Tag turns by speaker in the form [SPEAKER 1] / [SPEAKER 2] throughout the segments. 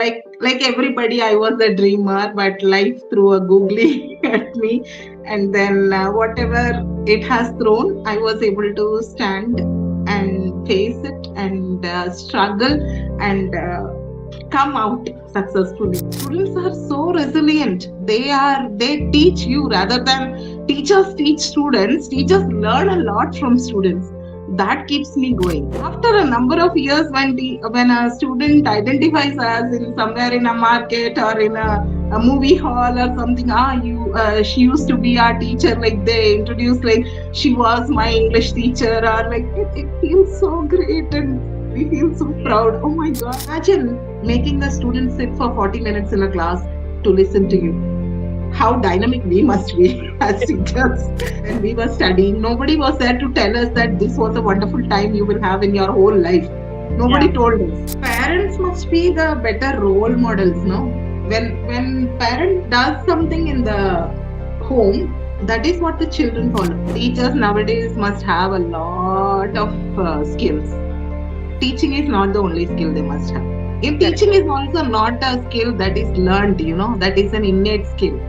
[SPEAKER 1] Like everybody, I was a dreamer, but life threw a googly at me, and then whatever it has thrown, I was able to stand and face it and struggle and come out successfully. Students are so resilient. They teach you rather than teachers teach students. Teachers learn a lot from students. That keeps me going. After a number of years, when a student identifies us in somewhere in a market or in a movie hall or something, she used to be our teacher. Like they introduce, like she was my English teacher, or like it feels so great and we feel so proud. Oh my God! Imagine making a student sit for 40 minutes in a class to listen to you. How dynamic we must be as teachers. When we were studying, nobody was there to tell us that this was a wonderful time you will have in your whole life. Nobody told us. Parents must be the better role models, no? When parent does something in the home, that is what the children follow. Teachers nowadays must have a lot of skills. Teaching is not the only skill they must have. In teaching is also not a skill that is learned, that is an innate skill.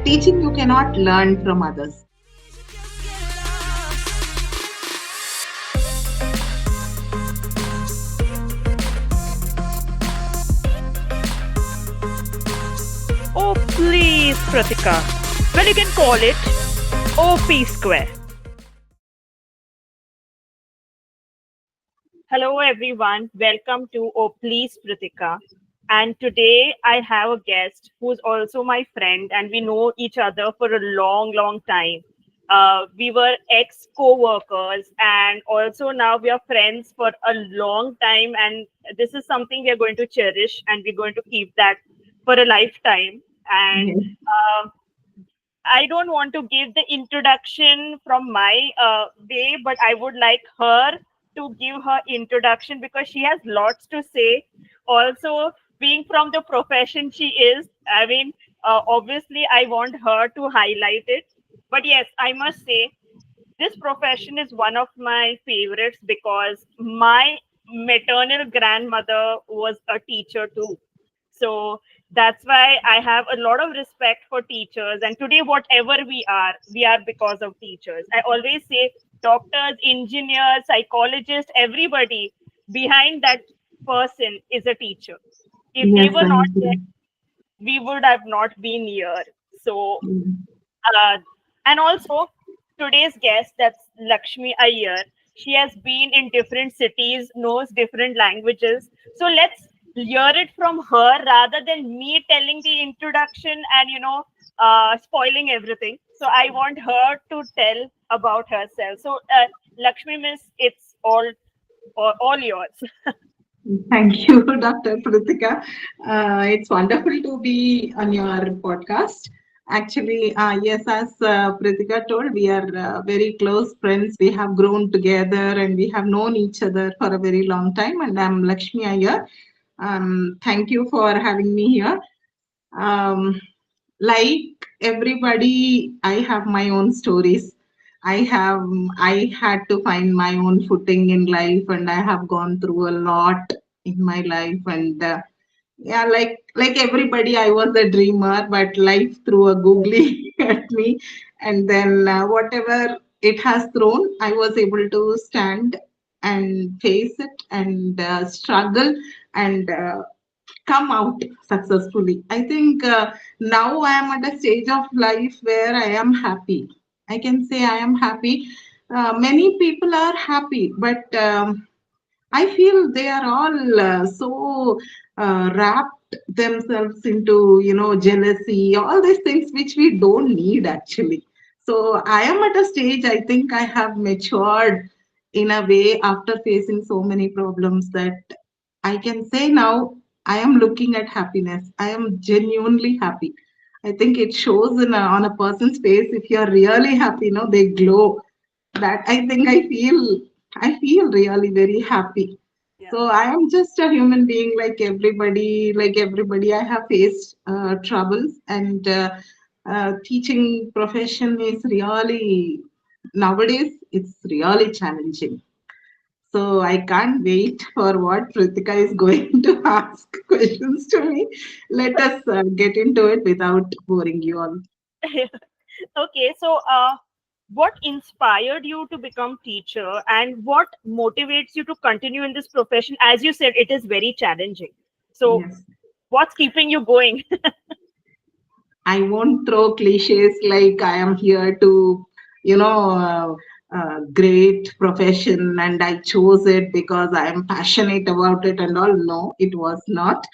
[SPEAKER 1] Teaching you cannot learn from others.
[SPEAKER 2] Oh, please, Pratika. Well, you can call it OP square. Hello, everyone. Welcome to Oh, please, Pratika. And today I have a guest who's also my friend, and we know each other for a long, long time. We were ex co workers, and also now we are friends for a long time. And this is something we are going to cherish, and we're going to keep that for a lifetime. And uh, I don't want to give the introduction from my way, but I would like her to give her introduction because she has lots to say. Also, being from the profession she is, I mean, obviously, I want her to highlight it. But yes, I must say, this profession is one of my favorites because my maternal grandmother was a teacher too. So that's why I have a lot of respect for teachers. And today, whatever we are because of teachers. I always say doctors, engineers, psychologists, everybody behind that person is a teacher. If they
[SPEAKER 1] Yes,
[SPEAKER 2] were
[SPEAKER 1] I
[SPEAKER 2] not there,
[SPEAKER 1] agree.
[SPEAKER 2] we would have not been here. So
[SPEAKER 1] Mm.
[SPEAKER 2] uh, and also, today's guest, that's Lakshmi Iyer. She has been in different cities, knows different languages. So let's hear it from her rather than me telling the introduction and, spoiling everything. So I want her to tell about herself. So, Lakshmi, miss, it's all yours.
[SPEAKER 1] Thank you, Dr. Pritika. It's wonderful to be on your podcast. Actually, yes, as Pritika told, we are very close friends. We have grown together and we have known each other for a very long time. And I'm Lakshmi Iyer. Thank you for having me here. Um, like everybody, I have my own stories. I had to find my own footing in life, and I have gone through a lot in my life. And yeah, like everybody, I was a dreamer, but life threw a googly at me, and then whatever it has thrown, I was able to stand and face it and struggle and come out successfully. I think now I am at a stage of life where I am happy. I can say I am happy. Many people are happy, but I feel they are all so wrapped themselves into, jealousy, all these things which we don't need actually. So I am at a stage, I think I have matured in a way after facing so many problems that I can say now I am looking at happiness. I am genuinely happy. I think it shows on a person's face if you're really happy, they glow. That I feel really very happy.
[SPEAKER 2] Yeah.
[SPEAKER 1] So I am just a human being like everybody. Like everybody, I have faced troubles, and teaching profession is really nowadays it's really challenging. So I can't wait for what Pritika is going to ask questions to me. Let us get into it without boring you all.
[SPEAKER 2] Okay, so what inspired you to become teacher, and what motivates you to continue in this profession? As you said, it is very challenging. So,
[SPEAKER 1] Yes.
[SPEAKER 2] what's keeping you going?
[SPEAKER 1] I won't throw cliches like I am here to, great profession and I chose it because I am passionate about it and all. No, it was not.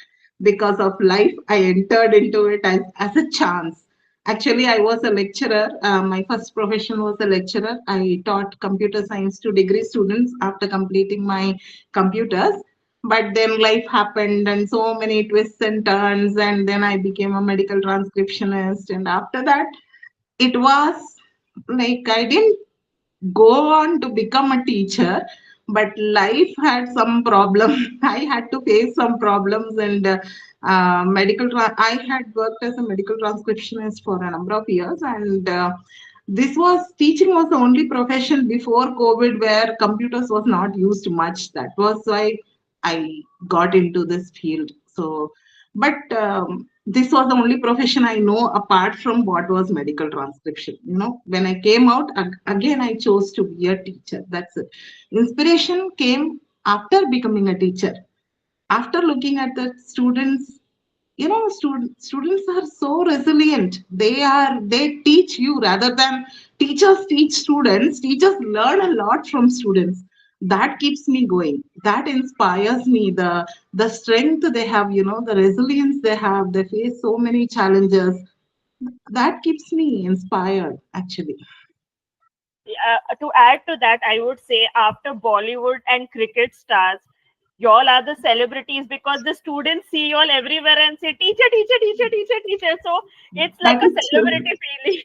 [SPEAKER 1] Because of life, I entered into it as a chance. Actually, I was a lecturer. My first profession was a lecturer. I taught computer science to degree students after completing my computers, but then life happened and so many twists and turns, and then I became a medical transcriptionist, and after that it was like I didn't go on to become a teacher, but life had some problem. I had to face some problems, and I had worked as a medical transcriptionist for a number of years, and this was teaching was the only profession before COVID where computers was not used much. That was why I got into this field. So, but this was the only profession I know apart from what was medical transcription. When I came out, again, I chose to be a teacher. That's it. Inspiration came after becoming a teacher. After looking at the students, students are so resilient. They teach you rather than teachers teach students. Teachers learn a lot from students. That keeps me going. That inspires me. The strength they have, the resilience they have. They face so many challenges. That keeps me inspired, actually.
[SPEAKER 2] To add to that, I would say after Bollywood and cricket stars, y'all are the celebrities because the students see y'all everywhere and say, teacher, teacher, teacher, teacher, teacher. So it's like
[SPEAKER 1] That
[SPEAKER 2] a
[SPEAKER 1] is true.
[SPEAKER 2] celebrity feeling.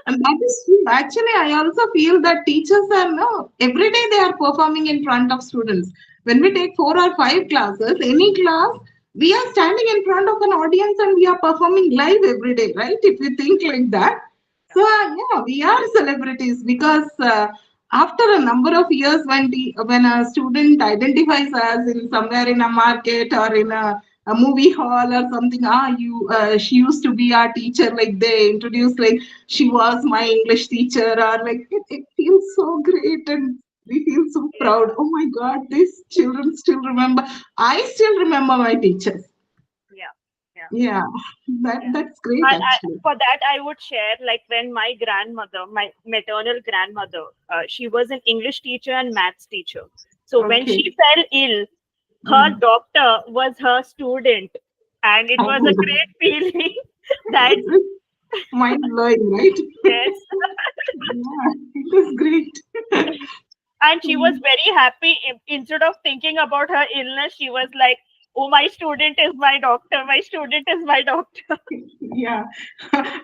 [SPEAKER 1] And that is true. Actually, I also feel that teachers are no every day they are performing in front of students. When we take 4 or 5 classes, any class, we are standing in front of an audience and we are performing live every day, right? If you think like that. So yeah, we are celebrities because after a number of years, when a student identifies us in somewhere in a market or in a movie hall or something, she used to be our teacher, like they introduce like she was my English teacher, or like it feels so great, and we feel so
[SPEAKER 2] Yes,
[SPEAKER 1] proud. Oh my God, these children still remember. I still remember my teachers.
[SPEAKER 2] yeah, yeah,
[SPEAKER 1] Yeah,
[SPEAKER 2] yeah.
[SPEAKER 1] that's great actually.
[SPEAKER 2] For that, I would share like when my grandmother, my maternal grandmother, she was an English teacher and maths teacher. So when
[SPEAKER 1] Okay.
[SPEAKER 2] she fell ill, her
[SPEAKER 1] Mm.
[SPEAKER 2] doctor was her student, and it was a great feeling that
[SPEAKER 1] It's mind blowing, right?
[SPEAKER 2] yes.
[SPEAKER 1] Yeah, it is great.
[SPEAKER 2] And she was
[SPEAKER 1] Mm.
[SPEAKER 2] very happy. Instead of thinking about her illness, she was like, oh, my student is my doctor, my student is my doctor.
[SPEAKER 1] Yeah,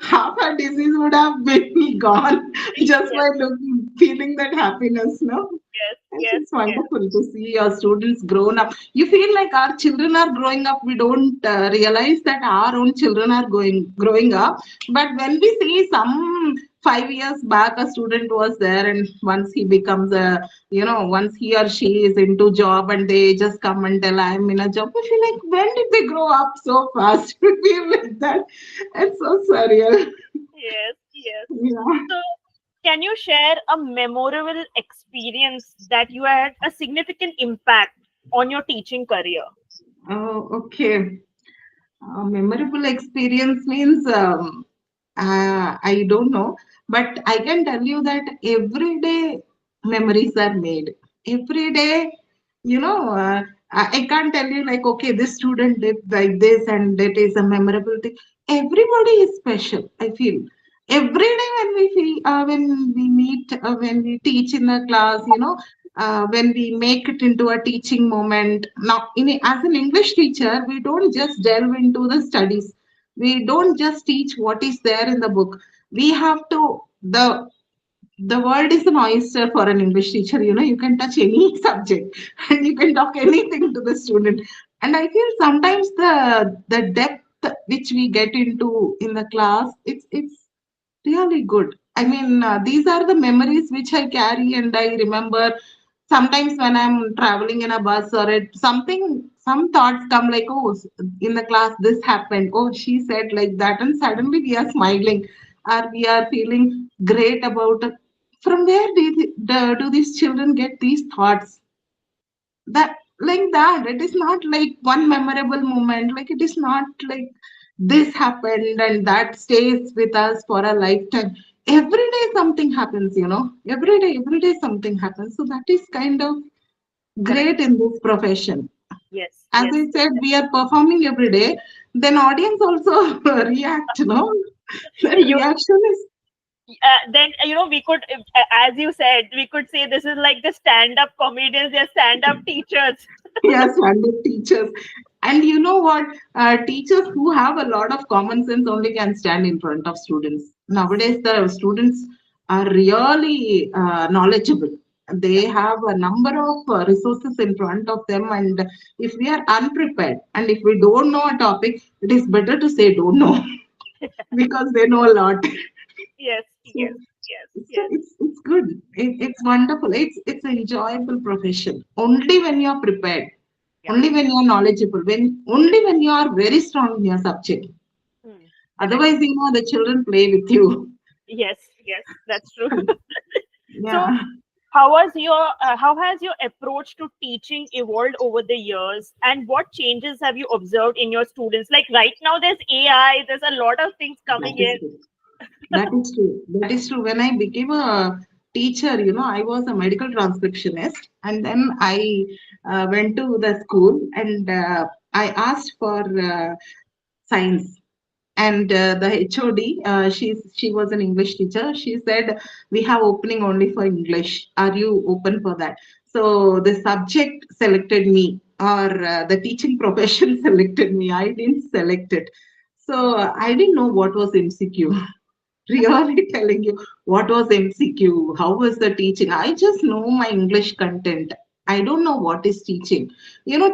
[SPEAKER 1] half our disease would have been gone just
[SPEAKER 2] Yes,
[SPEAKER 1] by feeling that happiness, no?
[SPEAKER 2] yes, yes,
[SPEAKER 1] It's
[SPEAKER 2] yes,
[SPEAKER 1] wonderful to see your students grown up. You feel like our children are growing up. We don't realize that our own children are growing up. But when we see some 5 years back, a student was there, and once he becomes once he or she is into job, and they just come and tell, "I'm in a job." We feel like, when did they grow up so fast? We feel like that. It's so surreal.
[SPEAKER 2] yes, yes.
[SPEAKER 1] Yeah.
[SPEAKER 2] So, can you share a memorable experience that you had a significant impact on your teaching career?
[SPEAKER 1] Oh, okay. Memorable experience means I don't know, but I can tell you that every day memories are made. Every day, I can't tell you like, okay, this student did like this and that is a memorable thing. Everybody is special, I feel. Every day when we meet, when we teach in a class, when we make it into a teaching moment. Now, as an English teacher, we don't just delve into the studies. We don't just teach what is there in the book. We have to the world is an oyster for an English teacher. You can touch any subject and you can talk anything to the student. And I feel sometimes the depth which we get into in the class, it's really good. I mean, these are the memories which I carry, and I remember Sometimes when I'm traveling in a bus or something, some thoughts come like, oh, in the class this happened. Oh, she said like that, and suddenly we are smiling, or we are feeling great about it. From where do these children get these thoughts? That like that, it is not like one memorable moment. Like it is not like this happened and that stays with us for a lifetime. Every day something happens, every day something happens. So that is kind of
[SPEAKER 2] Correct.
[SPEAKER 1] great in this profession.
[SPEAKER 2] Yes,
[SPEAKER 1] As
[SPEAKER 2] yes.
[SPEAKER 1] I said, we are performing every day, then audience also react, that
[SPEAKER 2] You
[SPEAKER 1] reaction is,
[SPEAKER 2] then we could, as you said, we could say this is like the stand-up comedians, they're stand-up teachers.
[SPEAKER 1] yes, wonderful teachers. And you know what? Teachers who have a lot of common sense only can stand in front of students. Nowadays, the students are really knowledgeable.
[SPEAKER 2] Yeah,
[SPEAKER 1] They have a number of resources in front of them. And if we are unprepared and if we don't know a topic, it is better to say don't know because they know a lot.
[SPEAKER 2] yes,
[SPEAKER 1] So,
[SPEAKER 2] yes, yes,
[SPEAKER 1] so
[SPEAKER 2] yes.
[SPEAKER 1] it's good. It's wonderful. It's an enjoyable profession. Only when you're prepared,
[SPEAKER 2] Yeah.
[SPEAKER 1] only when you're knowledgeable, only when you are very strong in your subject.
[SPEAKER 2] Hmm. Correct.
[SPEAKER 1] Otherwise, the children play with you.
[SPEAKER 2] Yes, yes, that's true. So,
[SPEAKER 1] Yeah.
[SPEAKER 2] how has your approach to teaching evolved over the years, and what changes have you observed in your students? Like right now, there's AI, there's a lot of things
[SPEAKER 1] That
[SPEAKER 2] coming
[SPEAKER 1] is
[SPEAKER 2] in.
[SPEAKER 1] true. That is true. That is true. When I became a teacher, I was a medical transcriptionist, and then I went to the school and I asked for science. And the HOD, she was an English teacher. She said, "We have opening only for English. Are you open for that?" So the subject selected me, or the teaching profession selected me. I didn't select it. So I didn't know what was MCQ. Really telling you what was MCQ, how was the teaching. I just know my English content. I don't know what is teaching.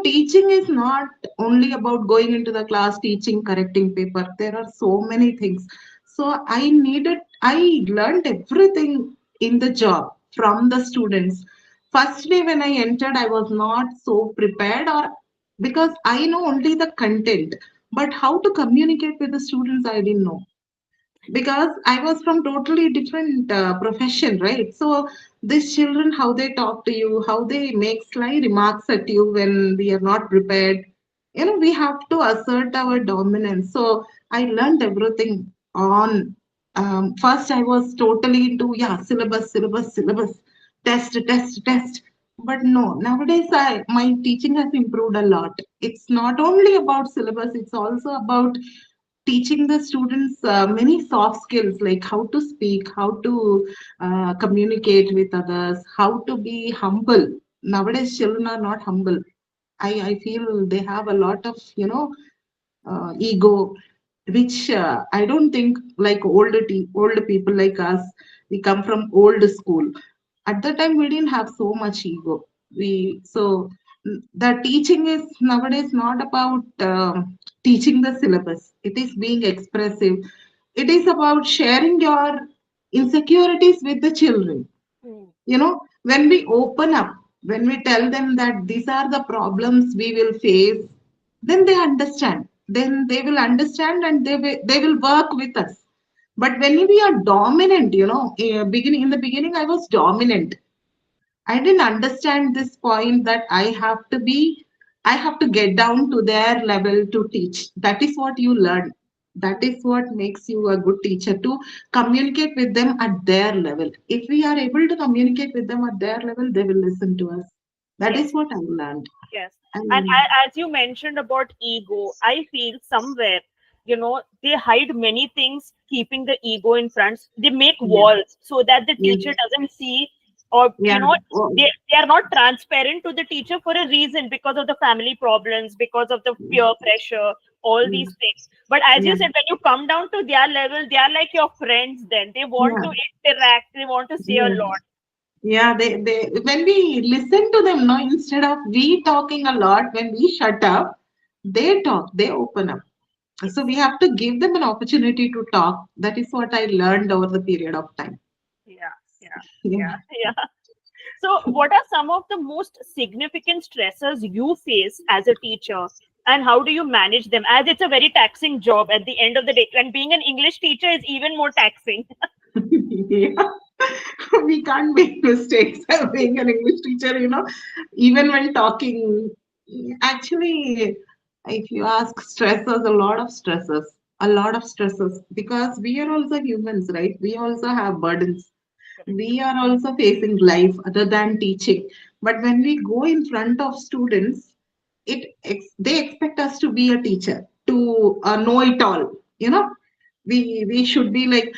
[SPEAKER 1] Teaching is not only about going into the class, teaching, correcting paper. There are so many things. So I learned everything in the job from the students. First day when I entered, I was not so prepared, or because I know only the content, but how to communicate with the students, I didn't know because I was from totally different profession, right? So these children, how they talk to you, how they make sly remarks at you when we are not prepared. We have to assert our dominance. So I learned everything on. First, I was totally into syllabus, syllabus, syllabus, test, test, test. But no, nowadays my teaching has improved a lot. It's not only about syllabus; it's also about teaching the students many soft skills like how to speak, how to communicate with others, how to be humble. Nowadays, children are not humble. I feel they have a lot of, ego, which I don't think like older people like us, we come from old school. At the time, we didn't have so much ego. The teaching is nowadays not about teaching the syllabus. It is being expressive. It is about sharing your insecurities with the children.
[SPEAKER 2] Hmm.
[SPEAKER 1] When we open up, when we tell them that these are the problems we will face, then they understand. Then they will understand and they will work with us. But when we are dominant, beginning in the beginning, I was dominant. I didn't understand this point that I have to get down to their level to teach. That is what you learn. That
[SPEAKER 2] Hmm.
[SPEAKER 1] is what makes you a good teacher, to communicate with them at their level. If we are able to communicate with them at their level, they will listen to us. That is
[SPEAKER 2] Yes.
[SPEAKER 1] what I learned.
[SPEAKER 2] Yes. And
[SPEAKER 1] And
[SPEAKER 2] as you mentioned about ego, I feel somewhere, they hide many things, keeping the ego in front. They make
[SPEAKER 1] yeah,
[SPEAKER 2] walls so that the
[SPEAKER 1] yeah,
[SPEAKER 2] teacher doesn't see, or,
[SPEAKER 1] yeah. Oh,
[SPEAKER 2] they are not transparent to the teacher for a reason, because of the family problems, because of the peer pressure, all
[SPEAKER 1] yeah,
[SPEAKER 2] these things. But as you
[SPEAKER 1] yeah,
[SPEAKER 2] said, when you come down to their level, they are like your friends then. They want
[SPEAKER 1] yeah,
[SPEAKER 2] to interact, they want to say a
[SPEAKER 1] yeah.
[SPEAKER 2] lot.
[SPEAKER 1] Yeah, they when we listen to them, no, instead of we talking a lot, when we shut up, they talk, they open up. So
[SPEAKER 2] Yes.
[SPEAKER 1] we have to give them an opportunity to talk. That is what I learned over the period of time.
[SPEAKER 2] Yeah, yeah,
[SPEAKER 1] Yeah.
[SPEAKER 2] yeah, yeah. So, what are some of the most significant stressors you face as a teacher, and how do you manage them? As it's a very taxing job at the end of the day, and being an English teacher is even more taxing.
[SPEAKER 1] Yeah. We can't make mistakes being an English teacher, even when talking. Actually, if you ask stressors, a lot of stresses, because we are also humans, right? We also have burdens.
[SPEAKER 2] Correct.
[SPEAKER 1] We are also facing life other than teaching. But when we go in front of students, they expect us to be a teacher, to know it all. You know, we should be like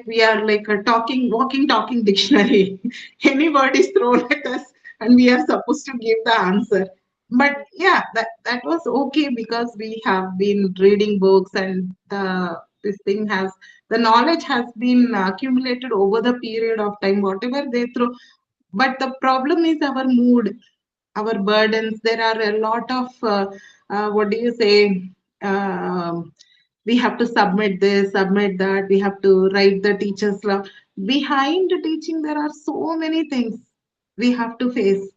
[SPEAKER 1] we are like a talking dictionary. Any word is thrown at us, and we are supposed to give the answer. But yeah, that was okay because we have been reading books, and this thing has the knowledge has been accumulated over the period of time, whatever they throw. But the problem is our mood, our burdens. There are a lot of what do you say, um, we have to submit this, submit that, we have to write the teacher's love. Behind teaching there are so many things we have to face,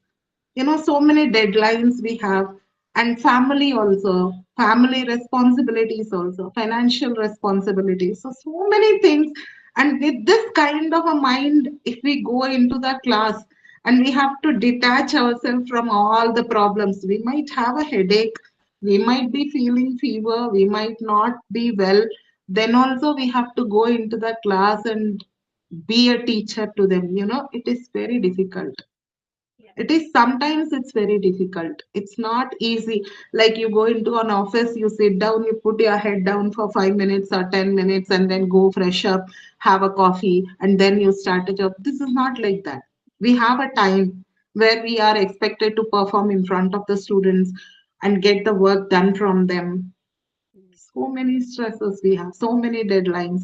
[SPEAKER 1] so many deadlines we have, and family also, family responsibilities also, financial responsibilities, so many things. And with this kind of a mind, if we go into the class and we have to detach ourselves from all the problems, we might have a headache, we might be feeling fever, we might not be well, then also we have to go into the class and be a teacher to them. It is very difficult.
[SPEAKER 2] Yeah.
[SPEAKER 1] It is sometimes it's very difficult. It's not easy. Like you go into an office, you sit down, you put your head down for 5 minutes or 10 minutes, and then go fresh up, have a coffee, and then you start a job. This is not like that. We have a time where we are expected to perform in front of the students and get the work done from them. So many stresses we have, so many deadlines.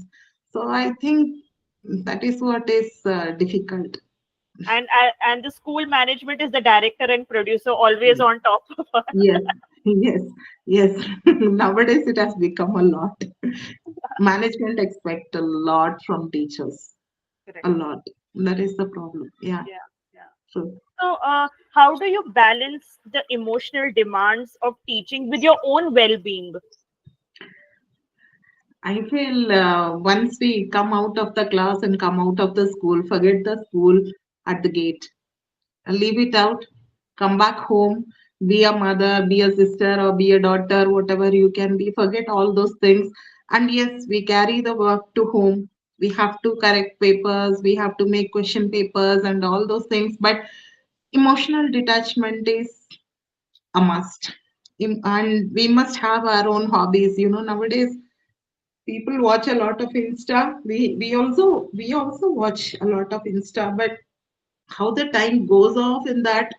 [SPEAKER 1] So I think that is what is difficult.
[SPEAKER 2] And the school management is the director and producer always on top of us.
[SPEAKER 1] Yes, yes, yes. Nowadays it has become a lot. Management expect a lot from teachers.
[SPEAKER 2] Correct.
[SPEAKER 1] A lot. That is the problem. Yeah.
[SPEAKER 2] Yeah, yeah.
[SPEAKER 1] So
[SPEAKER 2] So, how do you balance the emotional demands of teaching with your own well-being?
[SPEAKER 1] I feel once we come out of the class and come out of the school, forget the school at the gate. Leave it out, come back home, be a mother, be a sister, or be a daughter, whatever you can be, forget all those things. And yes, we carry the work to home. We have to correct papers, we have to make question papers and all those things. But emotional detachment is a must. And we must have our own hobbies. Nowadays people watch a lot of Insta. We also watch a lot of Insta, but how the time goes off in that,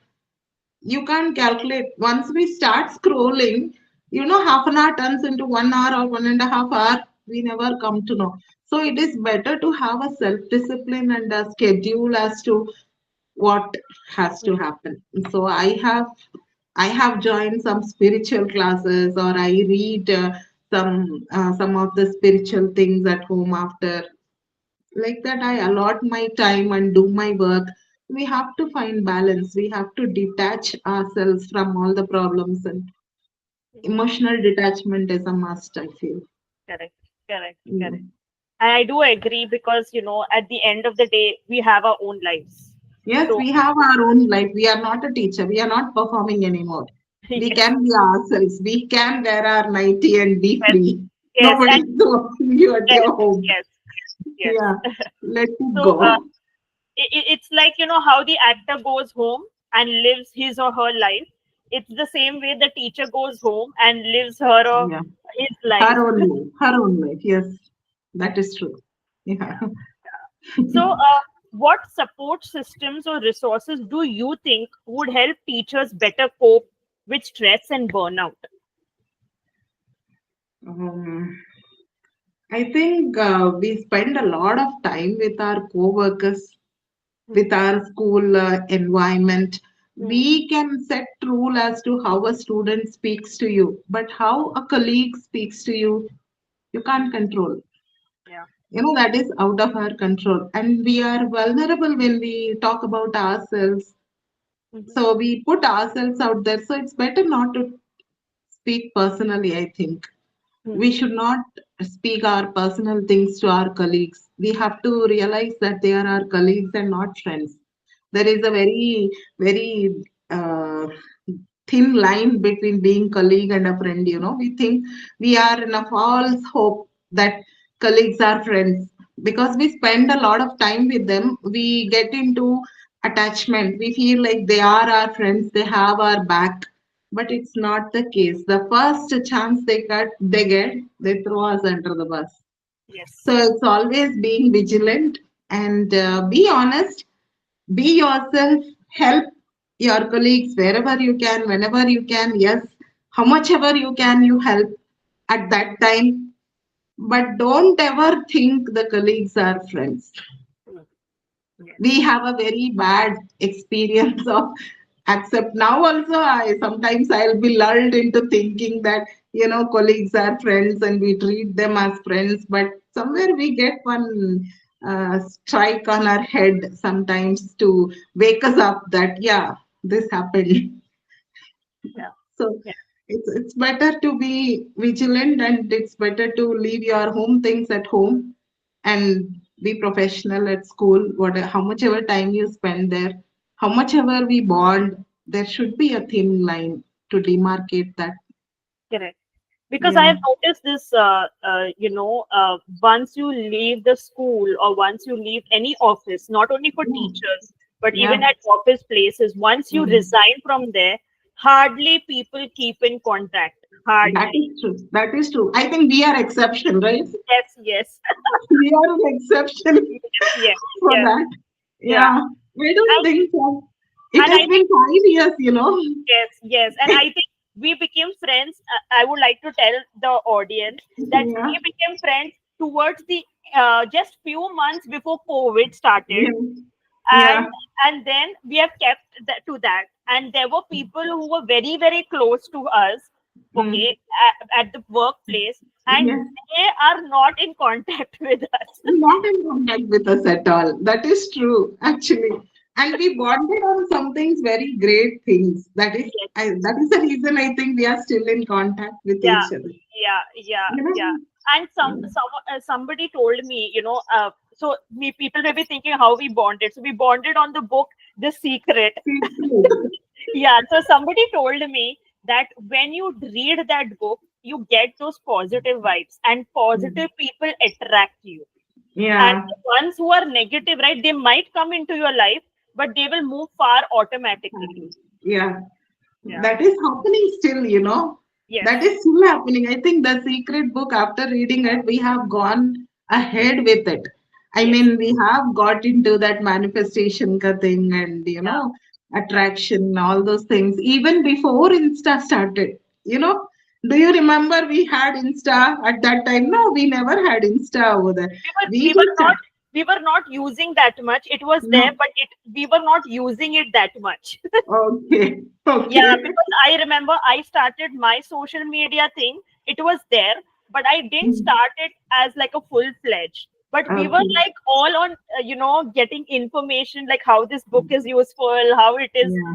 [SPEAKER 1] you can't calculate. Once we start scrolling, half an hour turns into 1 hour or 1.5 hour. We never come to know. So it is better to have a self discipline and a schedule as to what has to happen. So I have joined some spiritual classes, or I read some of the spiritual things at home. After like that, I allot my time and do my work. We have to find balance, we have to detach ourselves from all the problems, and emotional detachment is a must, I feel.
[SPEAKER 2] Correct, correct, correct.
[SPEAKER 1] Mm.
[SPEAKER 2] And I do agree because, at the end of the day, we have our own lives.
[SPEAKER 1] Yes,
[SPEAKER 2] So,
[SPEAKER 1] we have our own life. We are not a teacher, we are not performing anymore. We
[SPEAKER 2] yes,
[SPEAKER 1] can be ourselves, we can wear our nighty and be
[SPEAKER 2] yes,
[SPEAKER 1] free.
[SPEAKER 2] yes,
[SPEAKER 1] Nobody
[SPEAKER 2] and
[SPEAKER 1] is watching you at
[SPEAKER 2] yes,
[SPEAKER 1] your home.
[SPEAKER 2] yes, yes.
[SPEAKER 1] Yeah, let it
[SPEAKER 2] So,
[SPEAKER 1] go.
[SPEAKER 2] it's like, how the actor goes home and lives his or her life. It's the same way the teacher goes home and lives her or
[SPEAKER 1] Yeah,
[SPEAKER 2] his
[SPEAKER 1] her
[SPEAKER 2] life.
[SPEAKER 1] own life, her own life. Yes, that is true. Yeah.
[SPEAKER 2] Yeah. So, what support systems or resources do you think would help teachers better cope with stress and burnout?
[SPEAKER 1] um, I think we spend a lot of time with our co-workers,
[SPEAKER 2] Hmm.
[SPEAKER 1] with our school environment.
[SPEAKER 2] Hmm.
[SPEAKER 1] We can set rule as to how a student speaks to you, but how a colleague speaks to you, you can't
[SPEAKER 2] Hmm.
[SPEAKER 1] control.
[SPEAKER 2] Yeah.
[SPEAKER 1] That is out of our control, and we are vulnerable when we talk about ourselves.
[SPEAKER 2] Mhm.
[SPEAKER 1] So we put ourselves out there, so it's better not to speak personally, I think. We
[SPEAKER 2] Mhm.
[SPEAKER 1] should not speak our personal things to our colleagues. We have to realize that they are our colleagues and not friends. There is a very, very thin line between being colleague and a friend. We think we are in a false hope that colleagues are friends because we spend a lot of time with them. We get into attachment. We feel like they are our friends. They have our back, but it's not the case. The first chance they get, they throw us under the bus. So
[SPEAKER 2] Yes,
[SPEAKER 1] it's always being vigilant and be honest, be yourself, help your colleagues wherever you can, whenever you can. Yes, how much ever you can, you help at that time. But don't ever think the colleagues are friends.
[SPEAKER 2] mm,
[SPEAKER 1] We
[SPEAKER 2] yes,
[SPEAKER 1] have a very bad experience of accept. Now also, I sometimes I'll be lulled into thinking that colleagues are friends and we treat them as friends, but somewhere we get one strike on our head sometimes to wake us up that yeah, this happened.
[SPEAKER 2] yeah,
[SPEAKER 1] So
[SPEAKER 2] yeah,
[SPEAKER 1] it's better to be vigilant, and it's better to leave your home things at home and be professional at school. What how much ever time you spend there, how much ever we bond, there should be a thin line to demarcate that.
[SPEAKER 2] correct. Because I
[SPEAKER 1] Yeah.
[SPEAKER 2] have noticed this, once you leave the school or once you leave any office, not only for
[SPEAKER 1] Yeah.
[SPEAKER 2] teachers, but even
[SPEAKER 1] Yeah.
[SPEAKER 2] at office places, once you
[SPEAKER 1] Mm.
[SPEAKER 2] resign from there, hardly people keep in contact.
[SPEAKER 1] That
[SPEAKER 2] Hardly.
[SPEAKER 1] is true. That is true. I think we are exception, right?
[SPEAKER 2] Yes, yes,
[SPEAKER 1] We are an exception
[SPEAKER 2] yes, yes,
[SPEAKER 1] for
[SPEAKER 2] yes,
[SPEAKER 1] that.
[SPEAKER 2] yeah.
[SPEAKER 1] Yeah. I don't
[SPEAKER 2] And,
[SPEAKER 1] think so. It
[SPEAKER 2] and
[SPEAKER 1] has
[SPEAKER 2] I
[SPEAKER 1] been
[SPEAKER 2] think,
[SPEAKER 1] 5 years.
[SPEAKER 2] yes, yes. And I think we became friends. I would like to tell the audience that
[SPEAKER 1] Yeah.
[SPEAKER 2] we became friends towards the just few months before COVID started,
[SPEAKER 1] Yeah. Yeah.
[SPEAKER 2] and then we have kept that to that. And there were people who were very very close to us,
[SPEAKER 1] Mm.
[SPEAKER 2] okay, at the workplace, and
[SPEAKER 1] Yes.
[SPEAKER 2] they are not in contact with us.
[SPEAKER 1] Not in contact with us at all. That is true, actually. And we bonded on some things, very great things.
[SPEAKER 2] Yes,
[SPEAKER 1] That is the reason I think we are still in contact with
[SPEAKER 2] yeah,
[SPEAKER 1] each other.
[SPEAKER 2] yeah. And somebody told me, so people may be thinking how we bonded. So we bonded on the book The Secret.
[SPEAKER 1] Mm.
[SPEAKER 2] Yeah, so somebody told me that when you read that book, you get those positive vibes, and positive people attract you. And
[SPEAKER 1] Yeah.
[SPEAKER 2] the ones who are negative, right, they might come into your life, but they will move far automatically.
[SPEAKER 1] Yeah.
[SPEAKER 2] Yeah.
[SPEAKER 1] That is happening still.
[SPEAKER 2] Yes.
[SPEAKER 1] That is still happening. I think the secret book, after reading it, we have gone ahead with it. I
[SPEAKER 2] Yes.
[SPEAKER 1] mean, we have got into that manifestation ka thing and,
[SPEAKER 2] Yeah.
[SPEAKER 1] attraction, all those things, even before Insta started. You know, do you remember we had Insta at that time? No, we never had Insta over there.
[SPEAKER 2] we were
[SPEAKER 1] We
[SPEAKER 2] we were
[SPEAKER 1] just had,
[SPEAKER 2] not we were not using that much. It was there,
[SPEAKER 1] no.
[SPEAKER 2] but it we were not using it that much.
[SPEAKER 1] Okay.
[SPEAKER 2] Yeah,
[SPEAKER 1] Okay.
[SPEAKER 2] because I remember I started my social media thing. It was there, but I didn't start it as like a full fledged. But we were
[SPEAKER 1] Okay.
[SPEAKER 2] like all on, getting information like how this book is useful, how it is,
[SPEAKER 1] Yeah.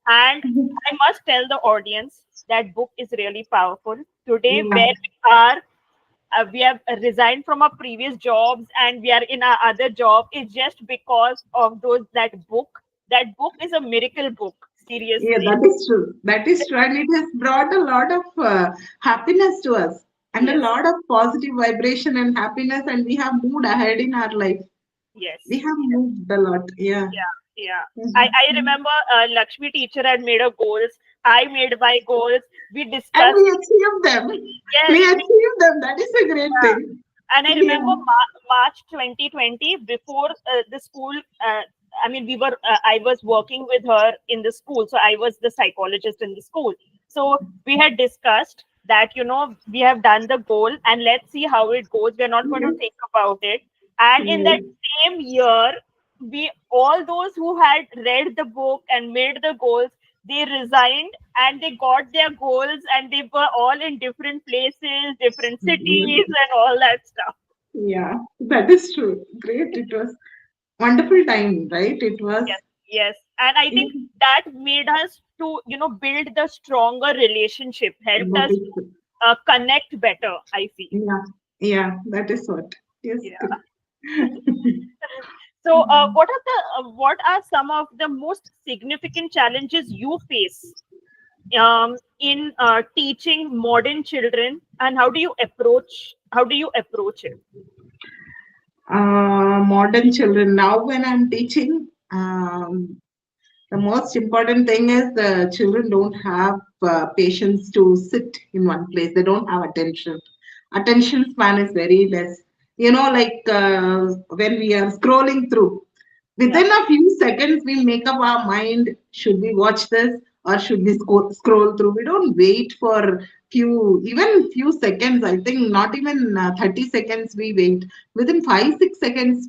[SPEAKER 2] And I must tell the audience that book is really powerful. Today,
[SPEAKER 1] Yeah.
[SPEAKER 2] where we have resigned from our previous jobs and we are in our other job is just because of those that book is a miracle book,
[SPEAKER 1] Yeah,
[SPEAKER 2] seriously.
[SPEAKER 1] that is true. That is true. And it has brought a lot of happiness to us and a
[SPEAKER 2] Yes,
[SPEAKER 1] lot of positive vibration and happiness. And we have moved ahead in our life. We
[SPEAKER 2] yes,
[SPEAKER 1] have moved a lot. Yeah.
[SPEAKER 2] yeah, yeah. I
[SPEAKER 1] Mhm.
[SPEAKER 2] remember Lakshmi teacher had made a goals. I made my goals. We
[SPEAKER 1] And
[SPEAKER 2] discussed.
[SPEAKER 1] we achieved them.
[SPEAKER 2] Yes,
[SPEAKER 1] We achieved them. That is a great
[SPEAKER 2] yeah.
[SPEAKER 1] thing.
[SPEAKER 2] And I
[SPEAKER 1] Yeah.
[SPEAKER 2] remember March 2020, before the school. I mean, I was working with her in the school, so I was the psychologist in the school. So we had discussed that we have done the goal, and let's see how it goes. We're not going to
[SPEAKER 1] Yes.
[SPEAKER 2] think about it. And in that
[SPEAKER 1] Yes.
[SPEAKER 2] same year, we all those who had read the book and made the goals, they resigned and they got their goals, and they were all in different places, different cities,
[SPEAKER 1] Yes.
[SPEAKER 2] and all that stuff.
[SPEAKER 1] Yeah, that is true. Great. It was wonderful time, right? It was.
[SPEAKER 2] Yes, yes. And I think that made us to, build the stronger relationship, helped
[SPEAKER 1] That
[SPEAKER 2] us
[SPEAKER 1] is
[SPEAKER 2] to connect better, I feel.
[SPEAKER 1] yeah, yeah, that is what. Yes,
[SPEAKER 2] Yeah.
[SPEAKER 1] correct.
[SPEAKER 2] So, what are some of the most significant challenges you face in teaching modern children, and how do you approach it?
[SPEAKER 1] Modern children. Now, when I'm teaching, the most important thing is the children don't have patience to sit in one place. They don't have attention. Attention span is very less. Like when we are scrolling through,
[SPEAKER 2] Yeah,
[SPEAKER 1] within a few seconds, we make up our mind. Should we watch this or should we scroll through? We don't wait for even few seconds. I think not even 30 seconds we wait. Within 5 6 seconds,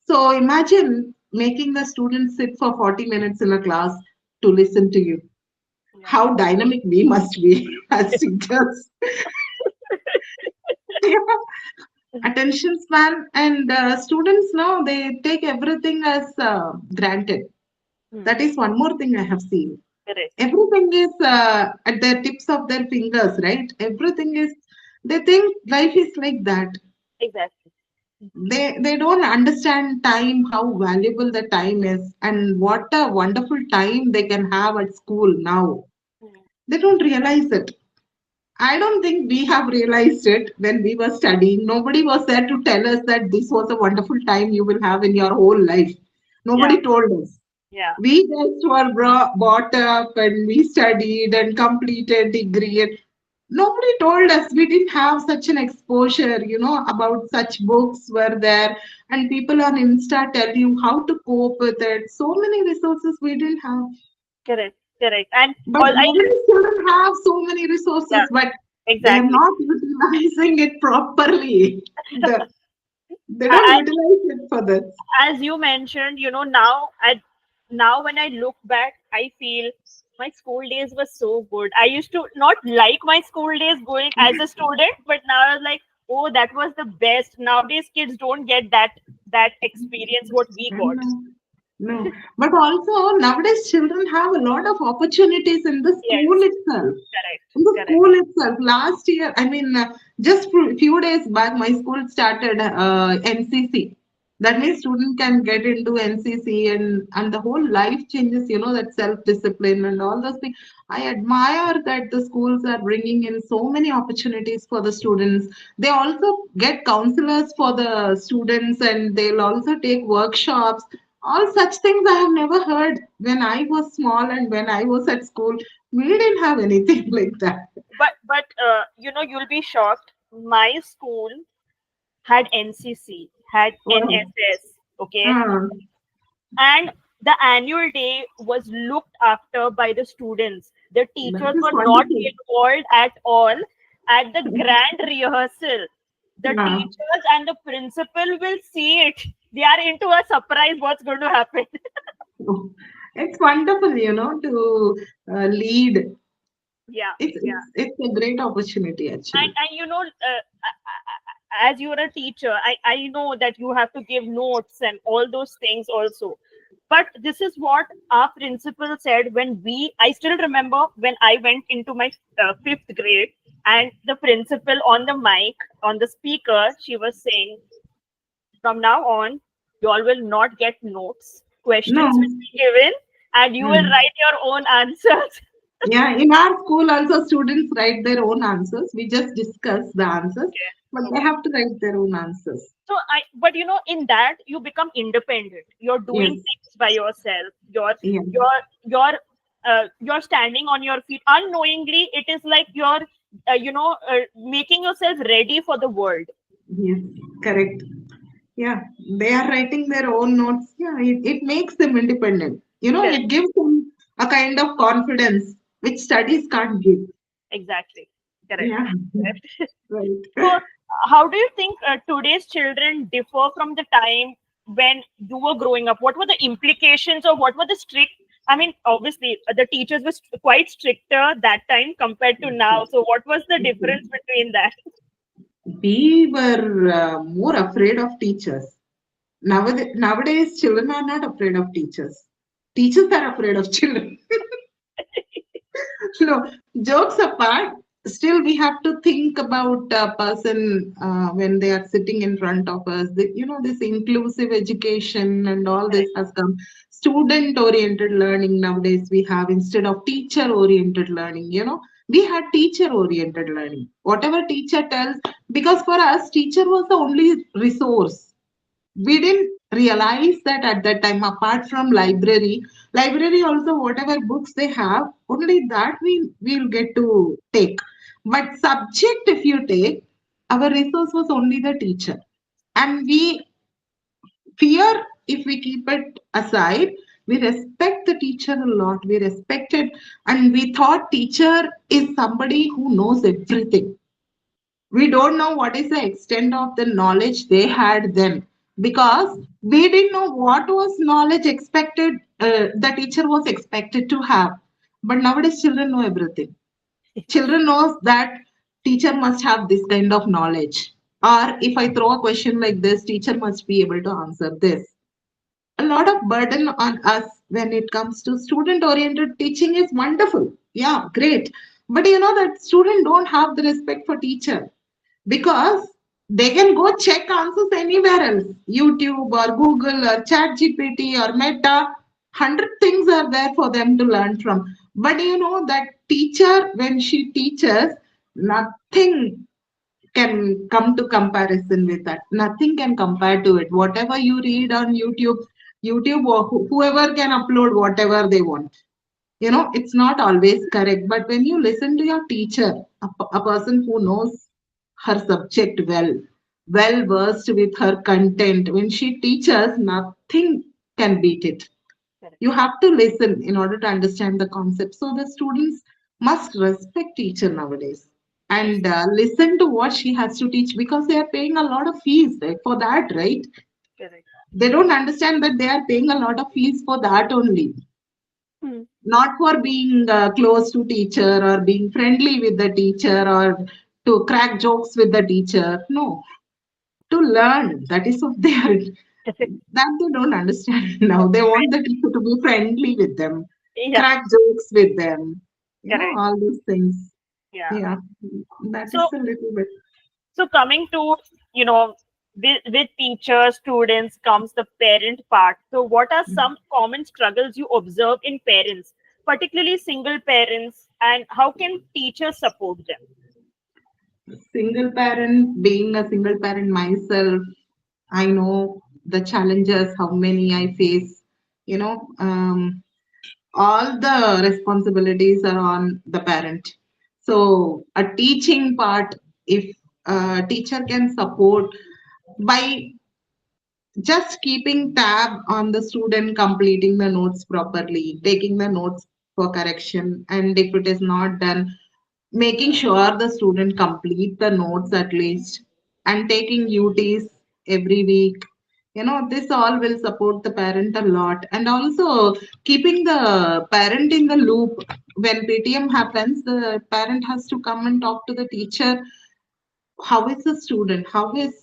[SPEAKER 1] so imagine making the students sit for 40 minutes in a class to listen to you.
[SPEAKER 2] yeah,
[SPEAKER 1] How dynamic we must be as teachers. Attention span and students now they take everything as granted.
[SPEAKER 2] hmm,
[SPEAKER 1] That is one more thing I have seen.
[SPEAKER 2] correct,
[SPEAKER 1] Everything is at the tips of their fingers, right? Everything is. They think life is like that.
[SPEAKER 2] exactly.
[SPEAKER 1] They don't understand time, how valuable the time is, and what a wonderful time they can have at school now.
[SPEAKER 2] Hmm,
[SPEAKER 1] They don't realize it. I don't think we have realized it when we were studying. Nobody was there to tell us that this was a wonderful time you will have in your whole life.
[SPEAKER 2] yeah,
[SPEAKER 1] Nobody told us.
[SPEAKER 2] yeah,
[SPEAKER 1] We just were brought up and we studied and completed degree. And nobody told us. We didn't have such an exposure, about such books were there. And people on Insta tell you how to cope with it. So many resources we didn't have.
[SPEAKER 2] correct, correct. And
[SPEAKER 1] But
[SPEAKER 2] all I
[SPEAKER 1] nowadays children have so many
[SPEAKER 2] yeah,
[SPEAKER 1] resources, but they are
[SPEAKER 2] exactly.
[SPEAKER 1] not utilizing it properly. The, they don't
[SPEAKER 2] I,
[SPEAKER 1] utilize it for this.
[SPEAKER 2] as you mentioned, now when I look back, I feel my school days were so good. I used to not like my school days going as a student, but now I was like, oh, that was the best. Nowadays, kids don't get that experience what we got.
[SPEAKER 1] No, no. But also nowadays children have a lot of opportunities in the school
[SPEAKER 2] Yes,
[SPEAKER 1] itself.
[SPEAKER 2] correct,
[SPEAKER 1] In the
[SPEAKER 2] correct.
[SPEAKER 1] school itself, last year, I mean, just few days back, my school started NCC. That
[SPEAKER 2] Okay.
[SPEAKER 1] means student can get into NCC and the whole life changes. That self discipline and all those things. I admire that the schools are bringing in so many opportunities for the students. They also get counselors for the students, and they'll also take workshops. All such things I have never heard when I was small and when I was at school. We didn't have anything like that.
[SPEAKER 2] But you'll be shocked. My school had NCC, had
[SPEAKER 1] Wow.
[SPEAKER 2] NSS, okay,
[SPEAKER 1] Ah,
[SPEAKER 2] and the annual day was looked after by the students. The
[SPEAKER 1] that
[SPEAKER 2] teachers
[SPEAKER 1] is
[SPEAKER 2] were not
[SPEAKER 1] wonderful.
[SPEAKER 2] involved at all at the grand rehearsal. The
[SPEAKER 1] Yeah.
[SPEAKER 2] teachers and the principal will see it. They are into a surprise what's going to happen.
[SPEAKER 1] Oh, it's wonderful, to lead.
[SPEAKER 2] Yeah, yeah.
[SPEAKER 1] It's a great opportunity,
[SPEAKER 2] And,
[SPEAKER 1] actually.
[SPEAKER 2] and as you're a teacher, I know that you have to give notes and all those things also. But this is what our principal said when I still remember when I went into my fifth grade, and the principal on the mic, on the speaker, she was saying, from now on, you all will not get notes.
[SPEAKER 1] No.
[SPEAKER 2] Questions will be given, and you will
[SPEAKER 1] Hmm.
[SPEAKER 2] write your own answers.
[SPEAKER 1] Yeah, in our school also students write their own answers. We just discuss the answers,
[SPEAKER 2] Okay.
[SPEAKER 1] but they
[SPEAKER 2] Okay.
[SPEAKER 1] have to write their own answers.
[SPEAKER 2] But in that you become independent. You're doing
[SPEAKER 1] Yes.
[SPEAKER 2] things by yourself.
[SPEAKER 1] Yeah.
[SPEAKER 2] You're standing on your feet unknowingly. It is like you're, making yourself ready for the world.
[SPEAKER 1] Yes. Correct. Yeah, they are writing their own notes. Yeah, it makes them independent.
[SPEAKER 2] Correct.
[SPEAKER 1] It gives them a kind of confidence which studies can't give.
[SPEAKER 2] Exactly. Correct.
[SPEAKER 1] Yeah,
[SPEAKER 2] Correct.
[SPEAKER 1] right.
[SPEAKER 2] So, how do you think today's children differ from the time when you were growing up? What were the implications, or what were the strict? I mean, obviously, the teachers were quite stricter that time compared to now. So, what was the difference between that?
[SPEAKER 1] we were more afraid of teachers. Nowadays, children are not afraid of teachers. Teachers are afraid of children. No, jokes apart, still we have to think about a person when they are sitting in front of us. This inclusive education and all this
[SPEAKER 2] Correct.
[SPEAKER 1] has come. Student oriented learning nowadays we have instead of teacher oriented learning. We had teacher oriented learning. Whatever teacher tells, because for us, teacher was the only resource. We didn't realize that at that time, apart from library also, whatever books they have, only that will get to take. But subject, if you take, our resource was only the teacher. And we fear, if we keep it aside, we respect the teacher a lot. We respect it, and we thought teacher is somebody who knows everything. We don't know what is the extent of the knowledge they had then, because we didn't know what was knowledge expected, the teacher was expected to have. But nowadays children know everything. Children knows that teacher must have this kind of knowledge, or if I throw a question like this, teacher must be able to answer this. A lot of burden on us when it comes to student oriented teaching is wonderful, yeah, great, but that student don't have the respect for teacher, because they can go check answers anywhere else, YouTube or Google or ChatGPT or Meta. 100 things are there for them to learn from. But that teacher, when she teaches, nothing can come to comparison with that. Nothing can compare to it. Whatever you read on YouTube or whoever can upload whatever they want. It's not always correct, but when you listen to your teacher, a person who knows her subject well versed with her content, when she teaches, nothing can beat it.
[SPEAKER 2] Correct.
[SPEAKER 1] You have to listen in order to understand the concept. So the students must respect teacher nowadays,
[SPEAKER 2] Yes.
[SPEAKER 1] and listen to what she has to teach, because they are paying a lot of fees, right, for that, right?
[SPEAKER 2] Correct.
[SPEAKER 1] They don't understand that they are paying a lot of fees for that only,
[SPEAKER 2] Hmm.
[SPEAKER 1] not for being close to teacher or being friendly with the teacher or to crack jokes with the teacher. No, to learn. That is what they are.
[SPEAKER 2] Correct.
[SPEAKER 1] That they don't understand now. They want the teacher to be friendly with them,
[SPEAKER 2] Yeah.
[SPEAKER 1] crack jokes with them.
[SPEAKER 2] Correct.
[SPEAKER 1] All these things.
[SPEAKER 2] Yeah.
[SPEAKER 1] Yeah, that is
[SPEAKER 2] So
[SPEAKER 1] a little bit.
[SPEAKER 2] So coming to, with teachers, students comes the parent part. So what are some common struggles you observe in parents, particularly single parents, and how can teachers support them?
[SPEAKER 1] Single parent, being a single parent myself, I know the challenges, how many I face. You know, all the responsibilities are on the parent. So, a teaching part, if a teacher can support by just keeping tab on the student completing the notes properly, taking the notes for correction, and if it is not done, making sure the student complete the notes at least, and taking UTs every week. This all will support the parent a lot, and also keeping the parent in the loop. When PTM happens, the parent has to come and talk to the teacher. How is the student? How is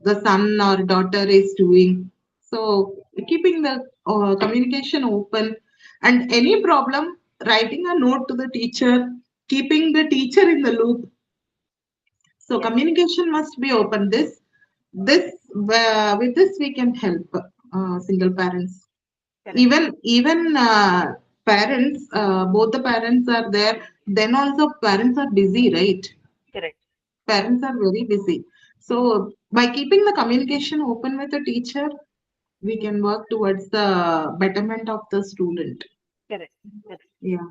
[SPEAKER 1] the son or daughter is doing? So keeping the communication open, and any problem, writing a note to the teacher, keeping the teacher in the loop. So
[SPEAKER 2] Yes,
[SPEAKER 1] communication must be open. This with this we can help single parents.
[SPEAKER 2] correct,
[SPEAKER 1] Even parents, both the parents are there. Then also parents are busy, right?
[SPEAKER 2] correct,
[SPEAKER 1] Parents are very busy. So by keeping the communication open with the teacher, we can work towards the betterment of the student.
[SPEAKER 2] correct, correct.
[SPEAKER 1] Yeah.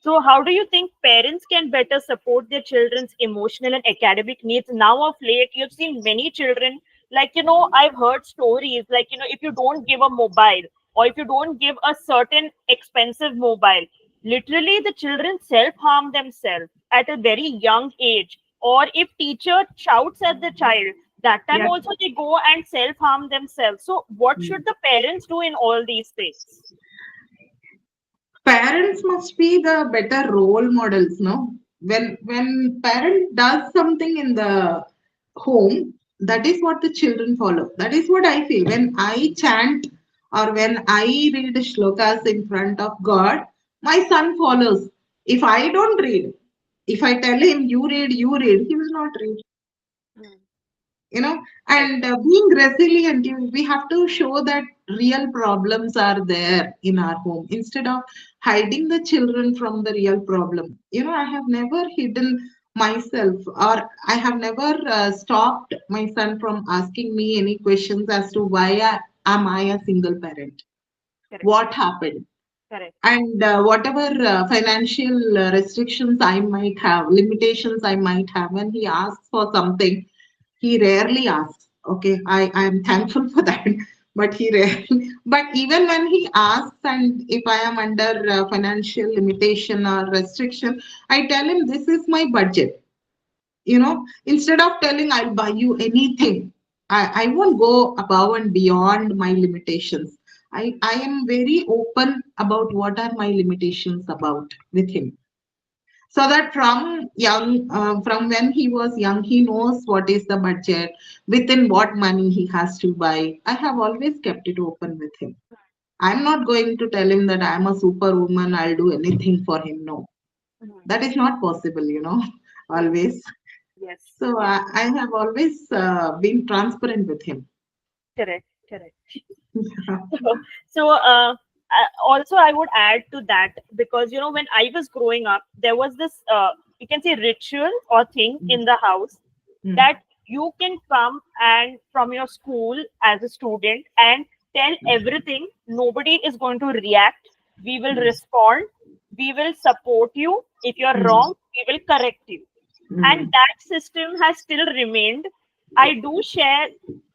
[SPEAKER 2] So, how do you think parents can better support their children's emotional and academic needs? Now, of late, you've seen many children, I've heard stories if you don't give a mobile or if you don't give a certain expensive mobile, literally the children self harm themselves at a very young age. Or if teacher shouts at the child, that time
[SPEAKER 1] Yeah.
[SPEAKER 2] also they go and self harm themselves. So, what should the parents do in all these things?
[SPEAKER 1] Parents must be the better role models, no? When parent does something in the home, that is what the children follow. That is what I feel. When I chant or when I read shlokas in front of God, my son follows. If I don't read, if I tell him, you read, he will not read.
[SPEAKER 2] Mm.
[SPEAKER 1] You know,
[SPEAKER 2] Right.
[SPEAKER 1] and being resilient, we have to show that real problems are there in our home instead of hiding the children from the real problem. I have never hidden myself, or I have never stopped my son from asking me any questions as to why am I a single parent,
[SPEAKER 2] Correct.
[SPEAKER 1] what happened,
[SPEAKER 2] Correct.
[SPEAKER 1] and whatever financial restrictions I might have, limitations I might have. When he asks for something, he rarely asks. Okay, I am thankful for that. But he rarely, but even when he asks, and if I am under financial limitation or restriction, I tell him this is my budget. Instead of telling I'll buy you anything, I won't go above and beyond my limitations. I am very open about what are my limitations about with him, so that from when he was young, he knows what is the budget, within what money he has to buy. I have always kept it open with him. I'm not going to tell him that I'm a superwoman, I'll do anything for him. No,
[SPEAKER 2] Mhm.
[SPEAKER 1] that is not possible,
[SPEAKER 2] Yes.
[SPEAKER 1] always.
[SPEAKER 2] Yes.
[SPEAKER 1] So
[SPEAKER 2] Yes.
[SPEAKER 1] I have always been transparent with him.
[SPEAKER 2] Correct. Correct. So, also I would add to that, because when I was growing up, there was this you can say ritual or thing in the house,
[SPEAKER 1] Mm,
[SPEAKER 2] that you can come and from your school as a student and tell everything. Nobody is going to react. We will
[SPEAKER 1] mm,
[SPEAKER 2] respond. We will support you. If you're
[SPEAKER 1] mm,
[SPEAKER 2] wrong, we will correct you. And
[SPEAKER 1] mm,
[SPEAKER 2] that system has still remained. I do share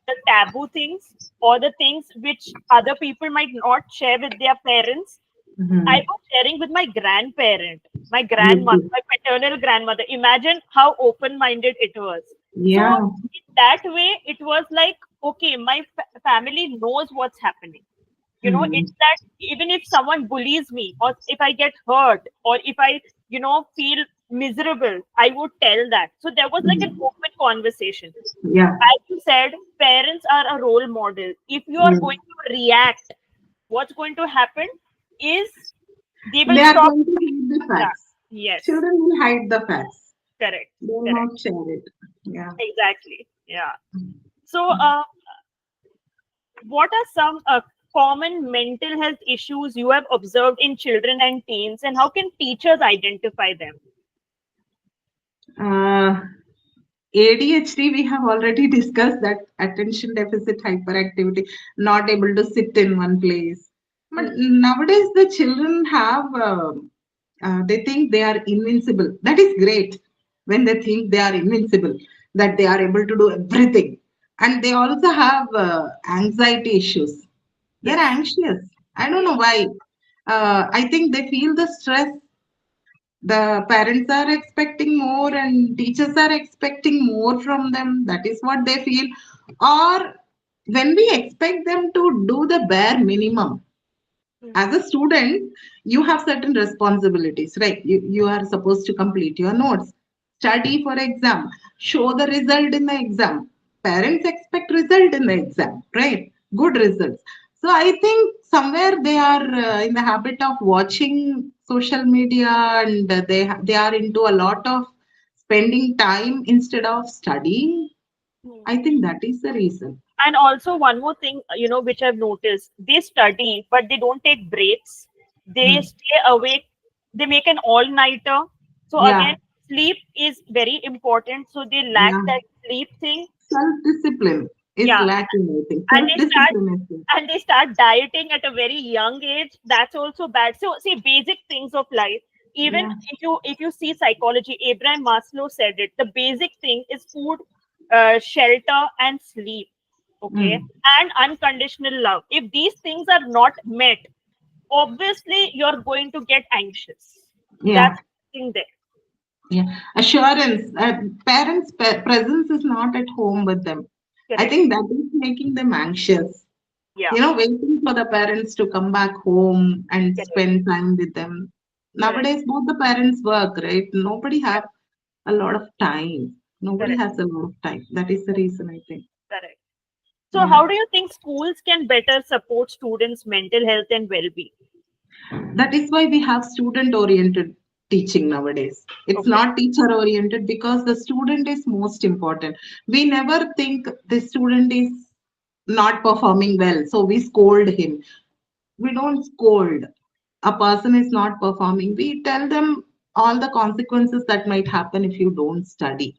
[SPEAKER 2] the taboo things, or the things which other people might not share with their parents. I
[SPEAKER 1] mm.
[SPEAKER 2] was sharing with my grandparent, my
[SPEAKER 1] You
[SPEAKER 2] grandmother,
[SPEAKER 1] too.
[SPEAKER 2] my paternal grandmother. Imagine how open-minded it was. So
[SPEAKER 1] Yeah.
[SPEAKER 2] in that way, it was like, okay, my family knows what's happening.
[SPEAKER 1] Mm,
[SPEAKER 2] It's that even if someone bullies me, or if I get hurt, or if I feel miserable, I would tell that. So there was like an
[SPEAKER 1] mm.
[SPEAKER 2] open conversation.
[SPEAKER 1] Yeah.
[SPEAKER 2] As you said, parents are a role model. If you are
[SPEAKER 1] Yes.
[SPEAKER 2] going to react, what's going to happen is they will
[SPEAKER 1] They are
[SPEAKER 2] stop.
[SPEAKER 1] going to hide the
[SPEAKER 2] Yeah.
[SPEAKER 1] facts.
[SPEAKER 2] Yes.
[SPEAKER 1] Children will hide the facts.
[SPEAKER 2] Correct.
[SPEAKER 1] They will
[SPEAKER 2] Correct.
[SPEAKER 1] not share it. Yeah.
[SPEAKER 2] Exactly. Yeah. So, what are some common mental health issues you have observed in children and teens, and how can teachers identify them?
[SPEAKER 1] Uh, ADHD, we have already discussed that, attention deficit hyperactivity, not able to sit in one place. But
[SPEAKER 2] Hmm.
[SPEAKER 1] nowadays, the children they think they are invincible. That is great when they think they are invincible, that they are able to do everything. And they also have anxiety issues. They're
[SPEAKER 2] Yes.
[SPEAKER 1] anxious. I don't know
[SPEAKER 2] Yes.
[SPEAKER 1] why. I think they feel the stress. The parents are expecting more and teachers are expecting more from them. That is what they feel. Or when we expect them to do the bare minimum,
[SPEAKER 2] Hmm.
[SPEAKER 1] as a student, you have certain responsibilities, right? You are supposed to complete your notes, study for exam, show the result in the exam. Parents expect result in the exam, right? Good results. So I think somewhere they are in the habit of watching social media, and they are into a lot of spending time instead of studying.
[SPEAKER 2] Hmm.
[SPEAKER 1] I think that is the reason.
[SPEAKER 2] And also one more thing, which I've noticed: they study, but they don't take breaks. They
[SPEAKER 1] Hmm.
[SPEAKER 2] stay awake. They make an all-nighter. So
[SPEAKER 1] Yeah,
[SPEAKER 2] again, sleep is very important. So they lack
[SPEAKER 1] yeah.
[SPEAKER 2] that sleep thing.
[SPEAKER 1] Self discipline is
[SPEAKER 2] Yeah,
[SPEAKER 1] lacking, I think.
[SPEAKER 2] and
[SPEAKER 1] Self
[SPEAKER 2] they start
[SPEAKER 1] discipline is there.
[SPEAKER 2] and they start dieting at a very young age. That's also bad. So see, basic things of life. Even
[SPEAKER 1] Yeah.
[SPEAKER 2] if you see psychology, Abraham Maslow said it. The basic thing is food, shelter, and sleep. Okay,
[SPEAKER 1] Mm.
[SPEAKER 2] and unconditional love. If these things are not met, obviously you're going to get anxious.
[SPEAKER 1] Yeah.
[SPEAKER 2] That's the thing there.
[SPEAKER 1] Yeah. Assurance. Parents' presence is not at home with them. I
[SPEAKER 2] Correct.
[SPEAKER 1] think that is making them anxious.
[SPEAKER 2] Yeah.
[SPEAKER 1] Waiting for the parents to come back home and
[SPEAKER 2] Correct.
[SPEAKER 1] spend time with them.
[SPEAKER 2] Correct.
[SPEAKER 1] Nowadays, both the parents work, right? Nobody
[SPEAKER 2] Yeah.
[SPEAKER 1] have a lot of time. Nobody
[SPEAKER 2] Correct.
[SPEAKER 1] has a lot of time. That is the reason, I think.
[SPEAKER 2] Correct. So,
[SPEAKER 1] Yeah.
[SPEAKER 2] how do you think schools can better support students' mental health and well-being?
[SPEAKER 1] That is why we have student oriented teaching nowadays. It's
[SPEAKER 2] Okay.
[SPEAKER 1] not teacher oriented because the student is most important. We never think the student is not performing well, so we scold him. We don't scold. A person is not performing. We tell them all the consequences that might happen if you don't study.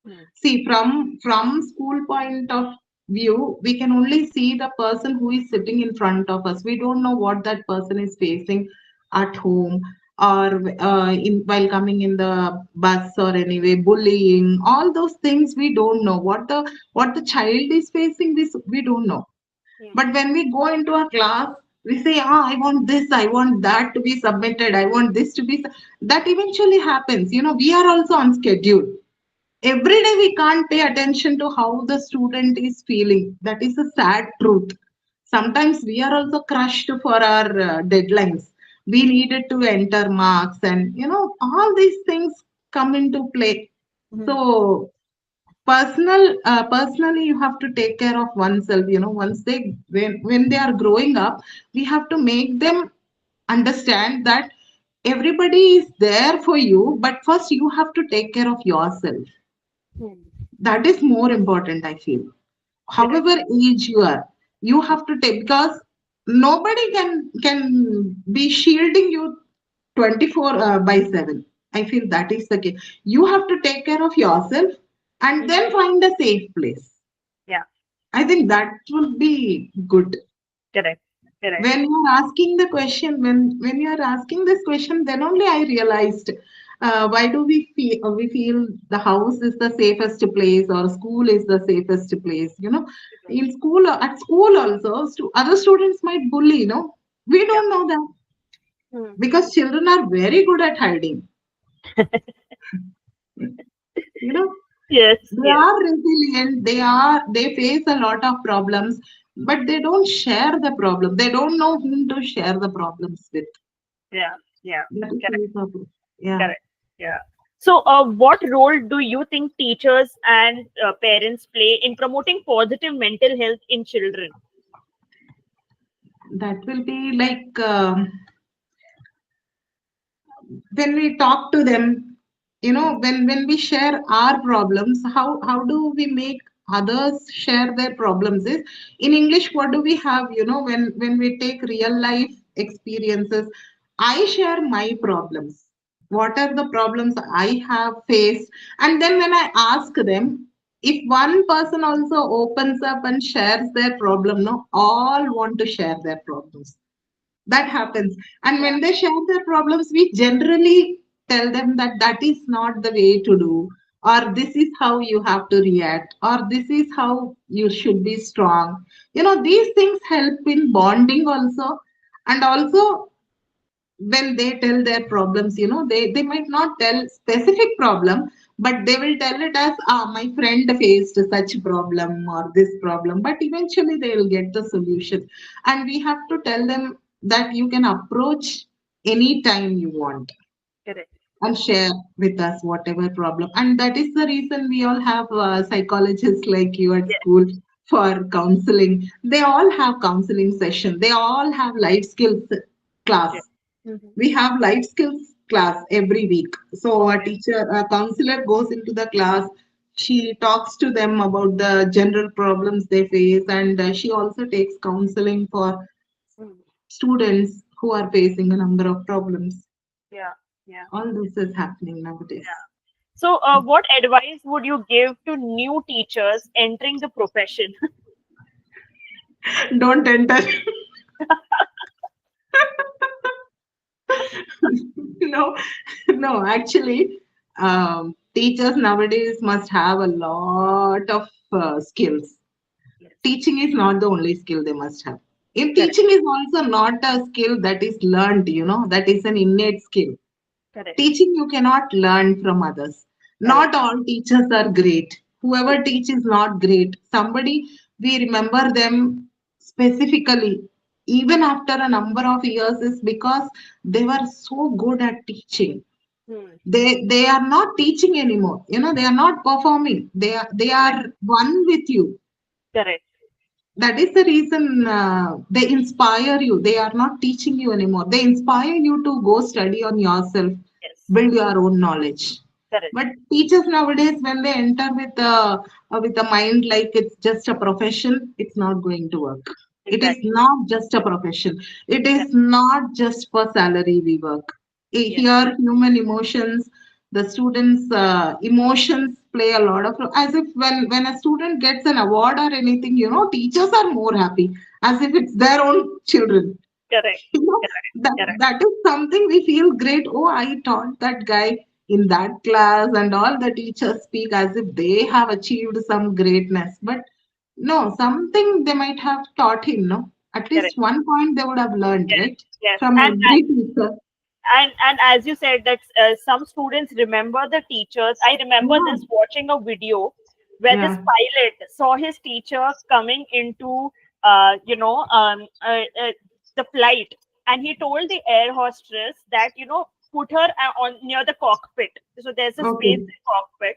[SPEAKER 2] Hmm.
[SPEAKER 1] See, from school point of view, we can only see the person who is sitting in front of us. We don't know what that person is facing at home or in while coming in the bus or anyway, bullying, all those things we don't know. What the child is facing, this we don't know.
[SPEAKER 2] Hmm.
[SPEAKER 1] But when we go into a class, we say, I want this, I want that to be submitted, I want this to be. That eventually happens. We are also on schedule. Every day we can't pay attention to how the student is feeling. That is a sad truth. Sometimes we are also crushed for our deadlines. We needed to enter marks, and all these things come into play.
[SPEAKER 2] Hmm.
[SPEAKER 1] So personally, you have to take care of oneself. Once when they are growing up, we have to make them understand that everybody is there for you, but first you have to take care of yourself.
[SPEAKER 2] Hmm.
[SPEAKER 1] That is more important, I feel.
[SPEAKER 2] Correct.
[SPEAKER 1] However age you are, you have to take, because nobody can be shielding you 24 by 7. I feel that is the case. You have to take care of yourself and
[SPEAKER 2] Hmm.
[SPEAKER 1] then find a safe place.
[SPEAKER 2] Yeah.
[SPEAKER 1] I think that would be good.
[SPEAKER 2] Correct. Correct.
[SPEAKER 1] When you're asking the question, when you're asking this question, then only I realized, why do we feel the house is the safest place or school is the safest place. In school, at school also, other students might bully. We
[SPEAKER 2] Yeah.
[SPEAKER 1] don't know that
[SPEAKER 2] Hmm.
[SPEAKER 1] because children are very good at hiding. you know
[SPEAKER 2] Yes.
[SPEAKER 1] they
[SPEAKER 2] Yes.
[SPEAKER 1] are resilient. They face a lot of problems, but they don't share the problem. They don't know whom to share the problems with.
[SPEAKER 2] Yeah. Yeah.
[SPEAKER 1] That is
[SPEAKER 2] Correct.
[SPEAKER 1] very problem. Yeah,
[SPEAKER 2] Correct. Yeah. So, what role do you think teachers and parents play in promoting positive mental health in children?
[SPEAKER 1] that will be like, when we talk to them, when we share our problems, how do we make others share their problems? Is in English, what do we have? When we take real life experiences, I share my problems. What are the problems I have faced? And then when I ask them, if one person also opens up and shares their problem, no, all want to share their problems. That happens. And
[SPEAKER 2] Yeah.
[SPEAKER 1] when they share their problems, we generally tell them that that is not the way to do, or this is how you have to react, or this is how you should be strong. These things help in bonding also. And also, when they tell their problems, they might not tell specific problem, but they will tell it as, my friend faced such problem or this problem, but eventually they will get the solution. And we have to tell them that you can approach anytime you want
[SPEAKER 2] Correct.
[SPEAKER 1] and share with us whatever problem. And that is the reason we all have psychologists like you at
[SPEAKER 2] Yes.
[SPEAKER 1] school for counseling. They all have counseling session, they all have life skills class.
[SPEAKER 2] Yes. Hmm.
[SPEAKER 1] We have life skills class every week. So
[SPEAKER 2] Okay.
[SPEAKER 1] a counselor goes into the class. She talks to them about the general problems they face, and she also takes counseling for
[SPEAKER 2] Mm.
[SPEAKER 1] students who are facing a number of problems.
[SPEAKER 2] Yeah. Yeah.
[SPEAKER 1] All this is happening nowadays.
[SPEAKER 2] Yeah. So, what advice would you give to new teachers entering the profession?
[SPEAKER 1] Don't enter. No, no, actually, teachers nowadays must have a lot of skills.
[SPEAKER 2] Yes.
[SPEAKER 1] Teaching is not the only skill they must have. In
[SPEAKER 2] Correct.
[SPEAKER 1] teaching is also not a skill that is learned, that is an innate skill.
[SPEAKER 2] Correct.
[SPEAKER 1] Teaching you cannot learn from others.
[SPEAKER 2] Correct.
[SPEAKER 1] Not all teachers are great. Whoever teaches not great. Somebody, we remember them specifically, even after a number of years, is because they were so good at teaching.
[SPEAKER 2] Hmm.
[SPEAKER 1] They are not teaching anymore. They are not performing. They are one with you.
[SPEAKER 2] Correct.
[SPEAKER 1] That is the reason they inspire you. They are not teaching you anymore. They inspire you to go study on yourself,
[SPEAKER 2] Yes.
[SPEAKER 1] build your own knowledge.
[SPEAKER 2] Correct.
[SPEAKER 1] But teachers nowadays, when they enter with a mind like it's just a profession, it's not going to work. It is
[SPEAKER 2] Exactly.
[SPEAKER 1] not just a profession. It is
[SPEAKER 2] Correct.
[SPEAKER 1] not just for salary we work.
[SPEAKER 2] Yes.
[SPEAKER 1] Here human emotions, the students emotions play a lot of role. As if when a student gets an award or anything, teachers are more happy, as if it's their own children.
[SPEAKER 2] Correct.
[SPEAKER 1] you know
[SPEAKER 2] Correct.
[SPEAKER 1] that
[SPEAKER 2] Correct.
[SPEAKER 1] that is something we feel great. Oh, I taught that guy in that class, and all the teachers speak as if they have achieved some greatness. But no, something they might have taught him, no, at
[SPEAKER 2] Correct.
[SPEAKER 1] least one point they would have learned,
[SPEAKER 2] Yes.
[SPEAKER 1] right,
[SPEAKER 2] Yes.
[SPEAKER 1] from every teacher.
[SPEAKER 2] And as you said that some students remember the teachers. I remember
[SPEAKER 1] Yeah,
[SPEAKER 2] this watching a video where this
[SPEAKER 1] yeah.
[SPEAKER 2] pilot saw his teacher coming into the flight, and he told the air hostess that put her on near the cockpit, so there's a space
[SPEAKER 1] Okay,
[SPEAKER 2] in cockpit.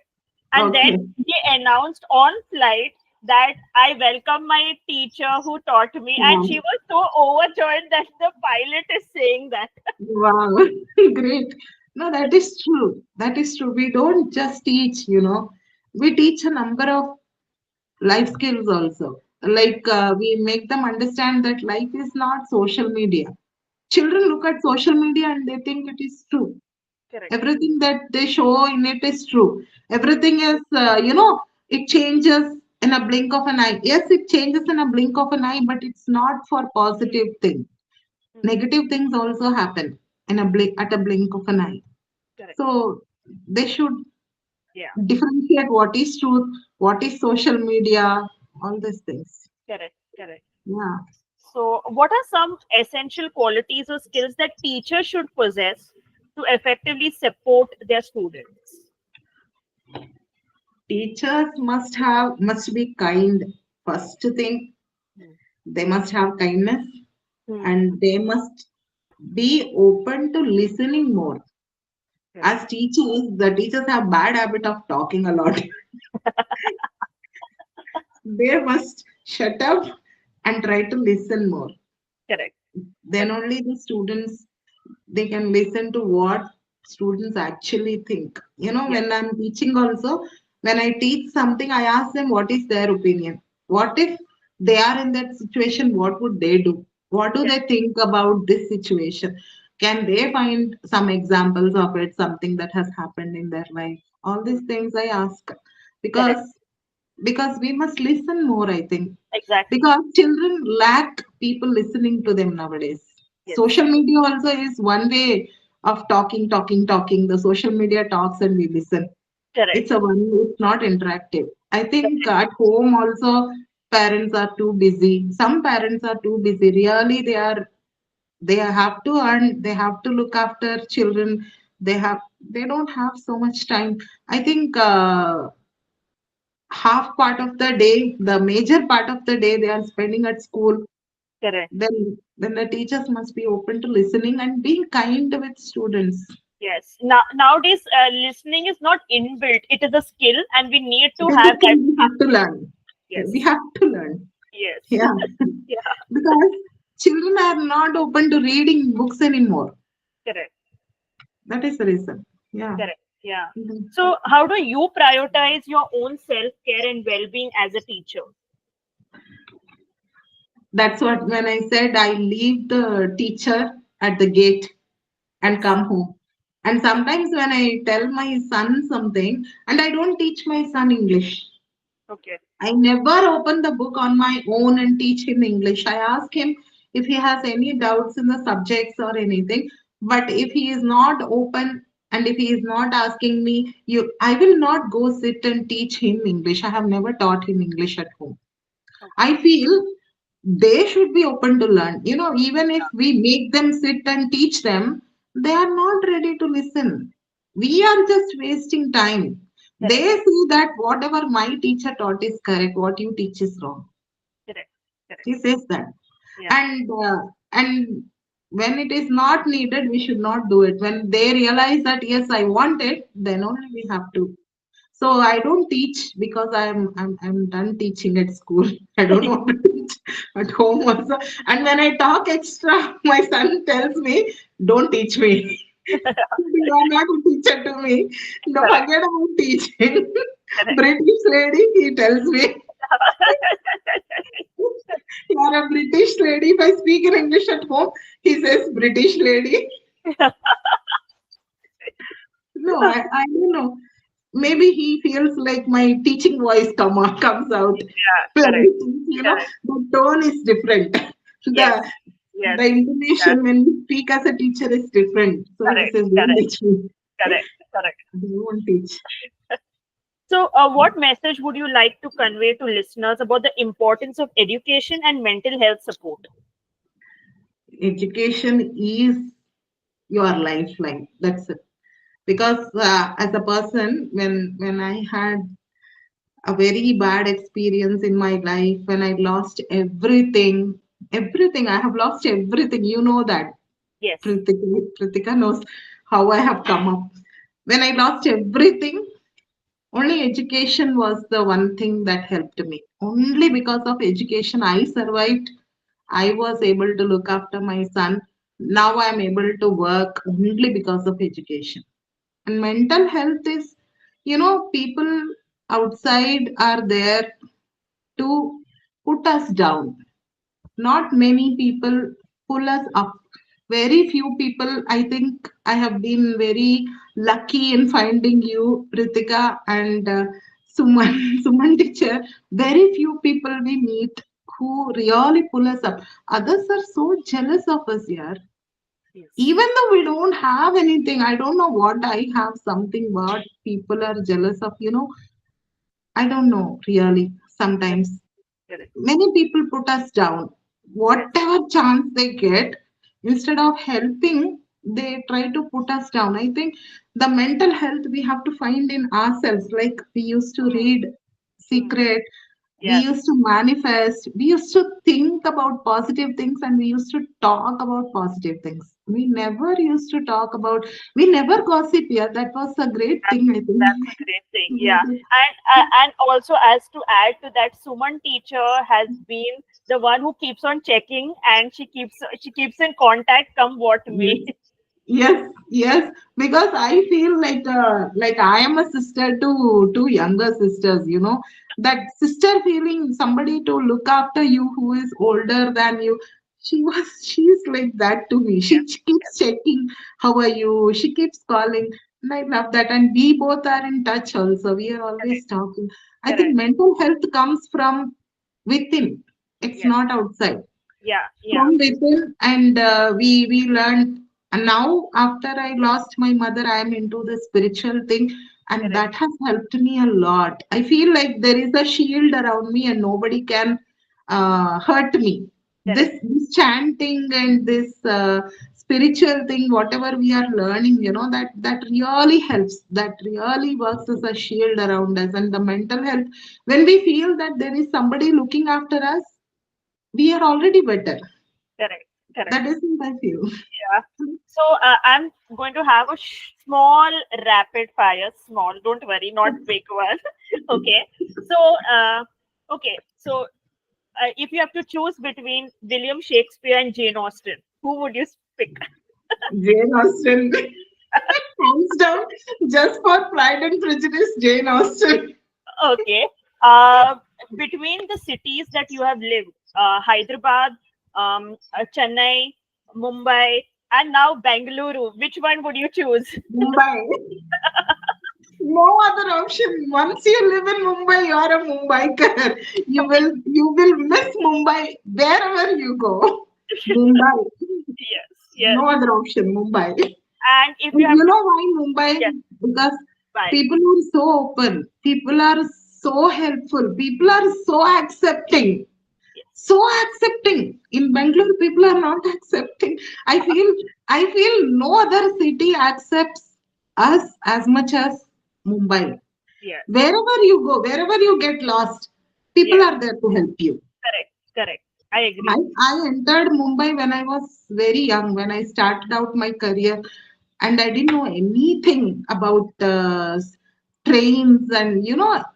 [SPEAKER 2] And then
[SPEAKER 1] okay.
[SPEAKER 2] he announced on flight that I welcome my teacher who taught me, and
[SPEAKER 1] Wow,
[SPEAKER 2] she was so overjoyed that the pilot is saying that.
[SPEAKER 1] wow. Great. No, that is true. That is true. We don't just teach, we teach a number of life skills also. Like we make them understand that life is not social media. Children look at social media and they think it is true.
[SPEAKER 2] Correct.
[SPEAKER 1] Everything that they show in it is true. Everything is, it changes in a blink of an eye. Yes, it changes in a blink of an eye, but it's not for positive things.
[SPEAKER 2] Hmm.
[SPEAKER 1] Negative things also happen in a blink, at a blink of an eye.
[SPEAKER 2] Correct.
[SPEAKER 1] So they should
[SPEAKER 2] Yeah.
[SPEAKER 1] differentiate what is truth, what is social media, all these things.
[SPEAKER 2] Correct. Correct.
[SPEAKER 1] Yeah.
[SPEAKER 2] So, what are some essential qualities or skills that teachers should possess to effectively support their students?
[SPEAKER 1] Teachers must be kind. First thing,
[SPEAKER 2] Hmm.
[SPEAKER 1] they must have kindness,
[SPEAKER 2] Hmm.
[SPEAKER 1] and they must be open to listening more.
[SPEAKER 2] Correct.
[SPEAKER 1] As teachers, the teachers have bad habit of talking a lot. They must shut up and try to listen more.
[SPEAKER 2] Correct.
[SPEAKER 1] Then
[SPEAKER 2] Correct.
[SPEAKER 1] only the students, they can listen to what students actually think.
[SPEAKER 2] Yes.
[SPEAKER 1] When I'm teaching also, when I teach something, I ask them what is their opinion. What if they are in that situation? What would they do? What do
[SPEAKER 2] Yes.
[SPEAKER 1] they think about this situation? Can they find some examples of it, something that has happened in their life? All
[SPEAKER 2] Hmm.
[SPEAKER 1] these things I ask,
[SPEAKER 2] Correct.
[SPEAKER 1] because we must listen more, I think,
[SPEAKER 2] Exactly.
[SPEAKER 1] because children lack people listening to them nowadays.
[SPEAKER 2] Yes.
[SPEAKER 1] Social media also is one way of talking. The social media talks and we listen.
[SPEAKER 2] Correct.
[SPEAKER 1] It's not interactive. I think at home also parents are too busy. Some parents are too busy. Really, they have to earn. They have to look after children. They don't have so much time. I think half part of the day, the major part of the day, they are spending at school.
[SPEAKER 2] Correct.
[SPEAKER 1] Then the teachers must be open to listening and being kind with students.
[SPEAKER 2] Yes. Nowadays, listening is not inbuilt; it is a skill, and we need
[SPEAKER 1] It
[SPEAKER 2] to
[SPEAKER 1] is a
[SPEAKER 2] have that
[SPEAKER 1] thing we
[SPEAKER 2] skill.
[SPEAKER 1] have to learn. We
[SPEAKER 2] Yes.
[SPEAKER 1] have to learn.
[SPEAKER 2] Yes.
[SPEAKER 1] Yeah.
[SPEAKER 2] Yeah.
[SPEAKER 1] Because children are not open to reading books anymore.
[SPEAKER 2] Correct.
[SPEAKER 1] That is the reason. Yeah.
[SPEAKER 2] Correct. Yeah.
[SPEAKER 1] Mhm.
[SPEAKER 2] So, how do you prioritize your own self care and well being as a teacher?
[SPEAKER 1] That's what, when I said I leave the teacher at the gate and
[SPEAKER 2] Yes.
[SPEAKER 1] come home. And sometimes when I tell my son something, and I don't teach my son English.
[SPEAKER 2] Okay.
[SPEAKER 1] I never open the book on my own and teach him English. I ask him if he has any doubts in the subjects or anything. But if he is not open and if he is not asking me, I will not go sit and teach him English. I have never taught him English at home.
[SPEAKER 2] Okay.
[SPEAKER 1] I feel they should be open to learn. Even if we make them sit and teach them, they are not ready to listen. We are just wasting time. They
[SPEAKER 2] Correct.
[SPEAKER 1] see that whatever my teacher taught is correct, what you teach is wrong.
[SPEAKER 2] Correct. Correct.
[SPEAKER 1] He says that.
[SPEAKER 2] Yeah.
[SPEAKER 1] And when it is not needed, we should not do it. When they realize that yes, I want it, then only we have to. So I don't teach because I'm done teaching at school. I don't want to teach at home also. And when I talk extra, my son tells me, "Don't teach me. You are not a teacher to me. No,
[SPEAKER 2] Correct.
[SPEAKER 1] forget about teaching."
[SPEAKER 2] Correct.
[SPEAKER 1] British lady, he tells me, "You are a British lady." If I speak in English at home, he says, "British lady." No, I don't know. Maybe he feels like my teaching voice comes out.
[SPEAKER 2] Yeah,
[SPEAKER 1] When
[SPEAKER 2] correct.
[SPEAKER 1] we teach,
[SPEAKER 2] Correct.
[SPEAKER 1] the tone is different.
[SPEAKER 2] Yes.
[SPEAKER 1] The
[SPEAKER 2] Yes.
[SPEAKER 1] the
[SPEAKER 2] Yes.
[SPEAKER 1] intonation when we speak as a teacher is different. So he
[SPEAKER 2] Correct.
[SPEAKER 1] says, "Don't
[SPEAKER 2] Correct.
[SPEAKER 1] teach me.
[SPEAKER 2] Correct. Correct.
[SPEAKER 1] They won't teach."
[SPEAKER 2] So, what message would you like to convey to listeners about the importance of education and mental health support?
[SPEAKER 1] Education is your lifeline. That's it. Because as a person, when I had a very bad experience in my life, when I lost everything, everything, I have lost everything. You know that.
[SPEAKER 2] Yes.
[SPEAKER 1] Pritika knows how I have come up. When I lost everything, only education was the one thing that helped me. Only because of education, I survived. I was able to look after my son. Now I am able to work only because of education. And mental health is, people outside are there to put us down. Not many people pull us up. Very few people. I think I have been very lucky in finding you, Pritika, and Suman, Suman teacher. Very few people we meet who really pull us up. Others are so jealous of us here.
[SPEAKER 2] Yes.
[SPEAKER 1] Even though we don't have anything, I don't know what I have, something what people are jealous of. I don't know really
[SPEAKER 2] Correct.
[SPEAKER 1] sometimes.
[SPEAKER 2] Correct.
[SPEAKER 1] Many people put us down.
[SPEAKER 2] Yes.
[SPEAKER 1] Whatever chance they get, instead of helping, they try to put us down. I think the mental health we have to find in ourselves. Like we used to
[SPEAKER 2] Mm,
[SPEAKER 1] read
[SPEAKER 2] mm.
[SPEAKER 1] Secret, we
[SPEAKER 2] Yes.
[SPEAKER 1] used to manifest, we used to think about positive things, and we used to talk about positive things. We never used to talk about, we never gossip here. That was a great
[SPEAKER 2] That's
[SPEAKER 1] thing, I think.
[SPEAKER 2] that's a great thing. Yeah, and also as to add to that, Suman teacher has been the one who keeps on checking, and she keeps in contact, come what may.
[SPEAKER 1] Yes. Yes, yes, because I feel like I am a sister to two younger sisters, that sister feeling, somebody to look after you who is older than you. She's like that to me.
[SPEAKER 2] Yes.
[SPEAKER 1] She keeps checking how are you. She keeps calling, and I love that. And we both are in touch also. We are always
[SPEAKER 2] Correct.
[SPEAKER 1] talking. I think
[SPEAKER 2] Correct.
[SPEAKER 1] mental health comes from within. It's
[SPEAKER 2] Yes.
[SPEAKER 1] not outside,
[SPEAKER 2] Yeah. Yeah.
[SPEAKER 1] from within. And we learned. And now after I lost my mother, I am into the spiritual thing, and
[SPEAKER 2] Correct.
[SPEAKER 1] that has helped me a lot. I feel like there is a shield around me and nobody can hurt me. this
[SPEAKER 2] Correct.
[SPEAKER 1] this chanting and this spiritual thing, whatever we are learning, that really helps, that really works as a shield around us. And the mental health, when we feel that there is somebody looking after us, we are already better.
[SPEAKER 2] Correct. Correct.
[SPEAKER 1] That is what I feel.
[SPEAKER 2] Yeah. So I'm going to have a small rapid fire. Small, don't worry, not big one. Okay. So okay. So if you have to choose between William Shakespeare and Jane Austen, who would you pick?
[SPEAKER 1] Jane Austen. Hands down, just for Pride and Prejudice, Jane Austen.
[SPEAKER 2] Okay. Uh, between the cities that you have lived, Hyderabad, Chennai, Mumbai, and now Bangalore, which one would you choose?
[SPEAKER 1] Mumbai. No other option. Once you live in Mumbai, you are a Mumbaiker. You will miss Mumbai wherever you go. Mumbai.
[SPEAKER 2] Yes, yes.
[SPEAKER 1] No other option. Mumbai.
[SPEAKER 2] And if you
[SPEAKER 1] And
[SPEAKER 2] have
[SPEAKER 1] you
[SPEAKER 2] to,
[SPEAKER 1] know why Mumbai?
[SPEAKER 2] yes,
[SPEAKER 1] Because
[SPEAKER 2] bye.
[SPEAKER 1] people are so open. People are so helpful. People are so accepting.
[SPEAKER 2] Yes,
[SPEAKER 1] So accepting. In Bangalore, people are not accepting. I feel no other city accepts us as much as Mumbai.
[SPEAKER 2] yes,
[SPEAKER 1] Wherever you go, wherever you get lost, people
[SPEAKER 2] yes.
[SPEAKER 1] are there to help you.
[SPEAKER 2] Correct, correct. I
[SPEAKER 1] I,
[SPEAKER 2] agree.
[SPEAKER 1] I entered Mumbai when I was very young, when I started out my career, and I didn't know anything about trains. And,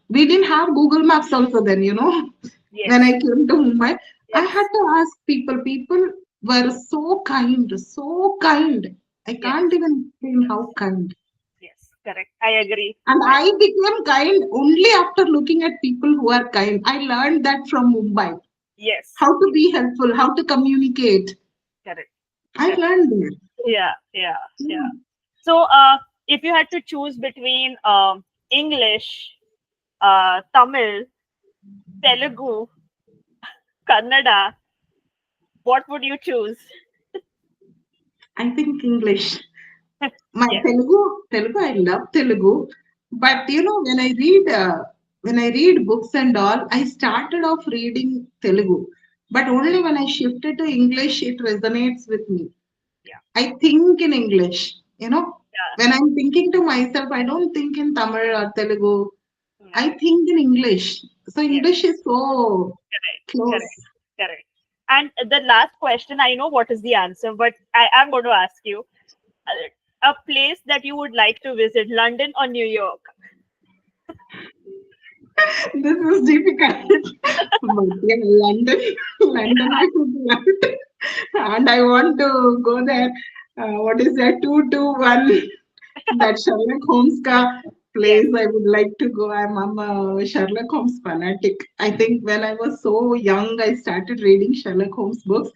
[SPEAKER 1] we didn't have Google Maps also then, when I
[SPEAKER 2] Yes.
[SPEAKER 1] came to Mumbai. I had
[SPEAKER 2] Yes.
[SPEAKER 1] to ask people. People were so kind, so kind. I can't
[SPEAKER 2] Yes.
[SPEAKER 1] even explain
[SPEAKER 2] Yes.
[SPEAKER 1] how kind.
[SPEAKER 2] Yes. Correct. I agree.
[SPEAKER 1] And
[SPEAKER 2] I
[SPEAKER 1] I became kind only after looking at people who are kind. I learned that from Mumbai.
[SPEAKER 2] Yes.
[SPEAKER 1] How to be helpful, how to communicate.
[SPEAKER 2] Correct.
[SPEAKER 1] I
[SPEAKER 2] Correct.
[SPEAKER 1] learned there.
[SPEAKER 2] Yeah. Yeah. Yeah.
[SPEAKER 1] Yeah.
[SPEAKER 2] So, if you had to choose between English, Tamil, Telugu, Kannada, what would you choose?
[SPEAKER 1] I think English. My
[SPEAKER 2] Yes.
[SPEAKER 1] Telugu, I love Telugu. But
[SPEAKER 2] Yeah.
[SPEAKER 1] when I read books and all, I started off reading Telugu. But only when I shifted to English, it resonates with me.
[SPEAKER 2] Yeah.
[SPEAKER 1] I think in English, you know.
[SPEAKER 2] Yeah.
[SPEAKER 1] When I'm thinking to myself, I don't think in Tamil or Telugu. I
[SPEAKER 2] Yeah.
[SPEAKER 1] think in English. So
[SPEAKER 2] Yes.
[SPEAKER 1] English is so
[SPEAKER 2] Correct.
[SPEAKER 1] close.
[SPEAKER 2] Correct. Correct. And the last question, I know what is the answer, but I am going to ask you a place that you would like to visit, London or New York?
[SPEAKER 1] This is difficult. But yeah, London, London, I would love to. And I want to go there. What is that? 221. That Sherlock Holmes
[SPEAKER 2] Yes.
[SPEAKER 1] place I would like to go. I'm a Sherlock Holmes fanatic. I think when I was so young, I started reading Sherlock Holmes books.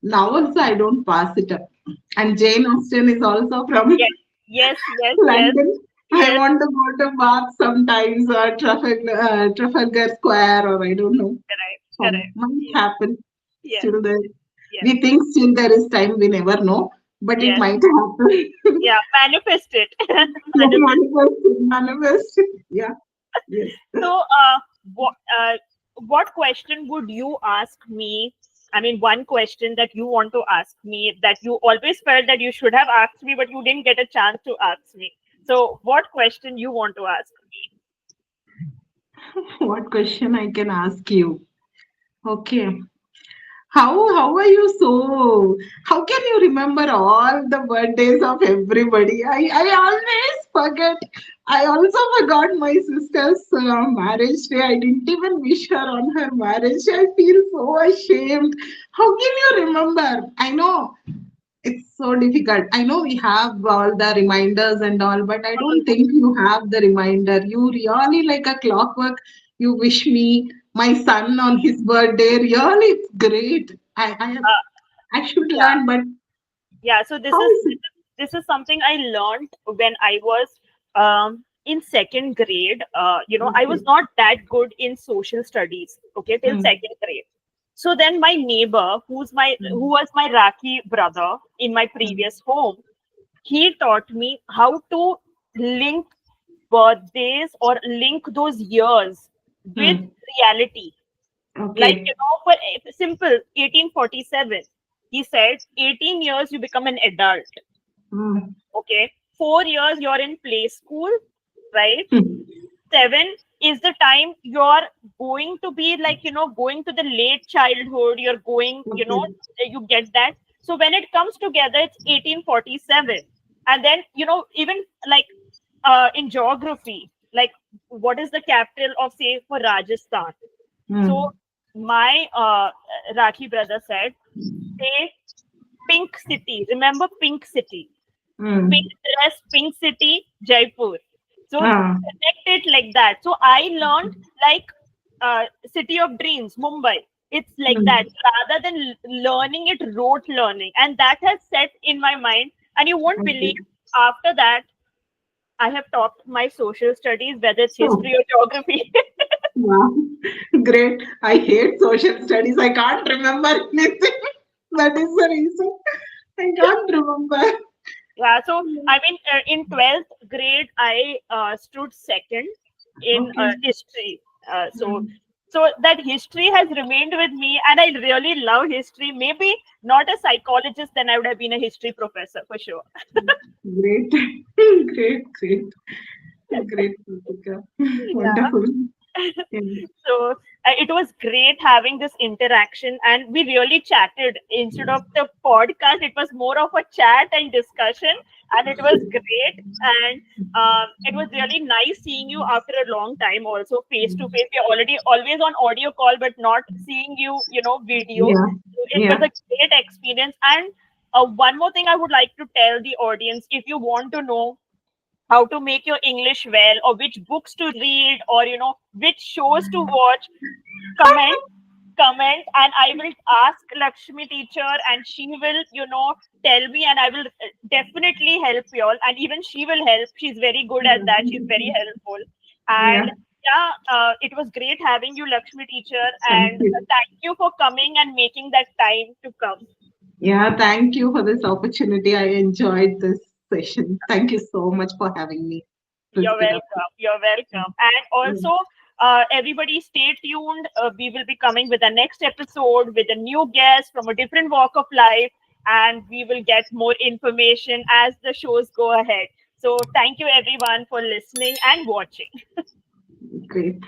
[SPEAKER 1] Now also I don't pass it up. And Jane Austen is also from
[SPEAKER 2] Yes. Yes. Yes. Yes.
[SPEAKER 1] London. I
[SPEAKER 2] Yes.
[SPEAKER 1] want to go to Bath sometimes, or Trafalgar Square, or I don't know.
[SPEAKER 2] Correct.
[SPEAKER 1] Some
[SPEAKER 2] Correct.
[SPEAKER 1] might
[SPEAKER 2] Yes.
[SPEAKER 1] happen.
[SPEAKER 2] Yes.
[SPEAKER 1] Still there.
[SPEAKER 2] Yes.
[SPEAKER 1] We think still there is time. We never know, but it
[SPEAKER 2] Yes.
[SPEAKER 1] might happen.
[SPEAKER 2] Yeah. Manifest it. Manifest.
[SPEAKER 1] Manifest, manifest. Yeah. Yes.
[SPEAKER 2] So, what question would you ask me? I mean, one question that you want to ask me that you always felt that you should have asked me, but you didn't get a chance to ask me. So, what question you want to ask me?
[SPEAKER 1] What question I can ask you? Okay. How are you so? How can you remember all the birthdays of everybody? I always forget. I also forgot my sister's marriage day. I didn't even wish her on her marriage. I feel so ashamed. How can you remember? I know it's so difficult. I know we have all the reminders and all, but I don't think you have the reminder. You really like a clockwork. You wish me my son on his birthday. Really, it's great.
[SPEAKER 2] Uh,
[SPEAKER 1] I should
[SPEAKER 2] yeah,
[SPEAKER 1] learn, but
[SPEAKER 2] yeah. So this
[SPEAKER 1] how
[SPEAKER 2] is
[SPEAKER 1] is
[SPEAKER 2] this
[SPEAKER 1] it?
[SPEAKER 2] is, this is something I learned when I was in second grade. I was
[SPEAKER 1] Okay.
[SPEAKER 2] not that good in social studies. Okay, till
[SPEAKER 1] Mm,
[SPEAKER 2] second grade. So then my neighbor, who
[SPEAKER 1] mm,
[SPEAKER 2] was my Rakhi brother in my
[SPEAKER 1] mm,
[SPEAKER 2] previous home, he taught me how to link birthdays or link those years with
[SPEAKER 1] mm.
[SPEAKER 2] reality. Like,
[SPEAKER 1] Okay.
[SPEAKER 2] for simple 1847, he said 18 years you become an adult.
[SPEAKER 1] Mm.
[SPEAKER 2] Okay. 4 years you're in play school, right?
[SPEAKER 1] Mm.
[SPEAKER 2] 7 is the time you're going to be like, going to the late childhood. You're going,
[SPEAKER 1] Okay.
[SPEAKER 2] you get that. So when it comes together, it's 1847. And then, even like in geography, like what is the capital of, say, for Rajasthan? So
[SPEAKER 1] Mm.
[SPEAKER 2] my Rakhi brother said, say Pink City. Remember Pink City? Pink
[SPEAKER 1] Mm.
[SPEAKER 2] dress, Pink City, Jaipur. So
[SPEAKER 1] Ah.
[SPEAKER 2] connect it like that. So I learned like City of Dreams, Mumbai. It's like that
[SPEAKER 1] Mm.
[SPEAKER 2] rather than learning it rote learning, and that has set in my mind. And you won't believe,
[SPEAKER 1] Okay.
[SPEAKER 2] after that I have topped my social studies, whether it's
[SPEAKER 1] Oh.
[SPEAKER 2] history or geography.
[SPEAKER 1] Wow, great. I hate social studies. I can't remember anything. That is the reason. I can't remember.
[SPEAKER 2] Yeah, so I mean, in 12th grade, I stood second in
[SPEAKER 1] Okay.
[SPEAKER 2] history. So,
[SPEAKER 1] Mm.
[SPEAKER 2] so that history has remained with me, and I really love history. Maybe not a psychologist, then I would have been a history professor for sure.
[SPEAKER 1] Great. Great, great. Great, Pritika.
[SPEAKER 2] Yeah.
[SPEAKER 1] Wonderful. Yeah.
[SPEAKER 2] So it was great having this interaction, and we really chatted instead of the podcast. It was more of a chat and discussion, and it was great. And it was really nice seeing you after a long time, also face to face. We're already always on audio call, but not seeing you, video.
[SPEAKER 1] Yeah.
[SPEAKER 2] So it was
[SPEAKER 1] Yeah.
[SPEAKER 2] a great experience. And one more thing I would like to tell the audience: if you want to know how to make your English well, or which books to read, or which shows to watch, comment, and I will ask Lakshmi teacher, and she will tell me, and I will definitely help you all, and even she will help. She's very good at that. She's very helpful.
[SPEAKER 1] Yeah.
[SPEAKER 2] And yeah, it was great having you, Lakshmi teacher,
[SPEAKER 1] Thank
[SPEAKER 2] and
[SPEAKER 1] you.
[SPEAKER 2] thank you for coming and making that time to come.
[SPEAKER 1] Yeah, thank you for this opportunity. I enjoyed this session. Thank you so much for having me,
[SPEAKER 2] You're
[SPEAKER 1] Pritika.
[SPEAKER 2] welcome. You're welcome. And also, everybody stay tuned. We will be coming with the next episode with a new guest from a different walk of life, and we will get more information as the shows go ahead. So, thank you everyone for listening and watching.
[SPEAKER 1] Great.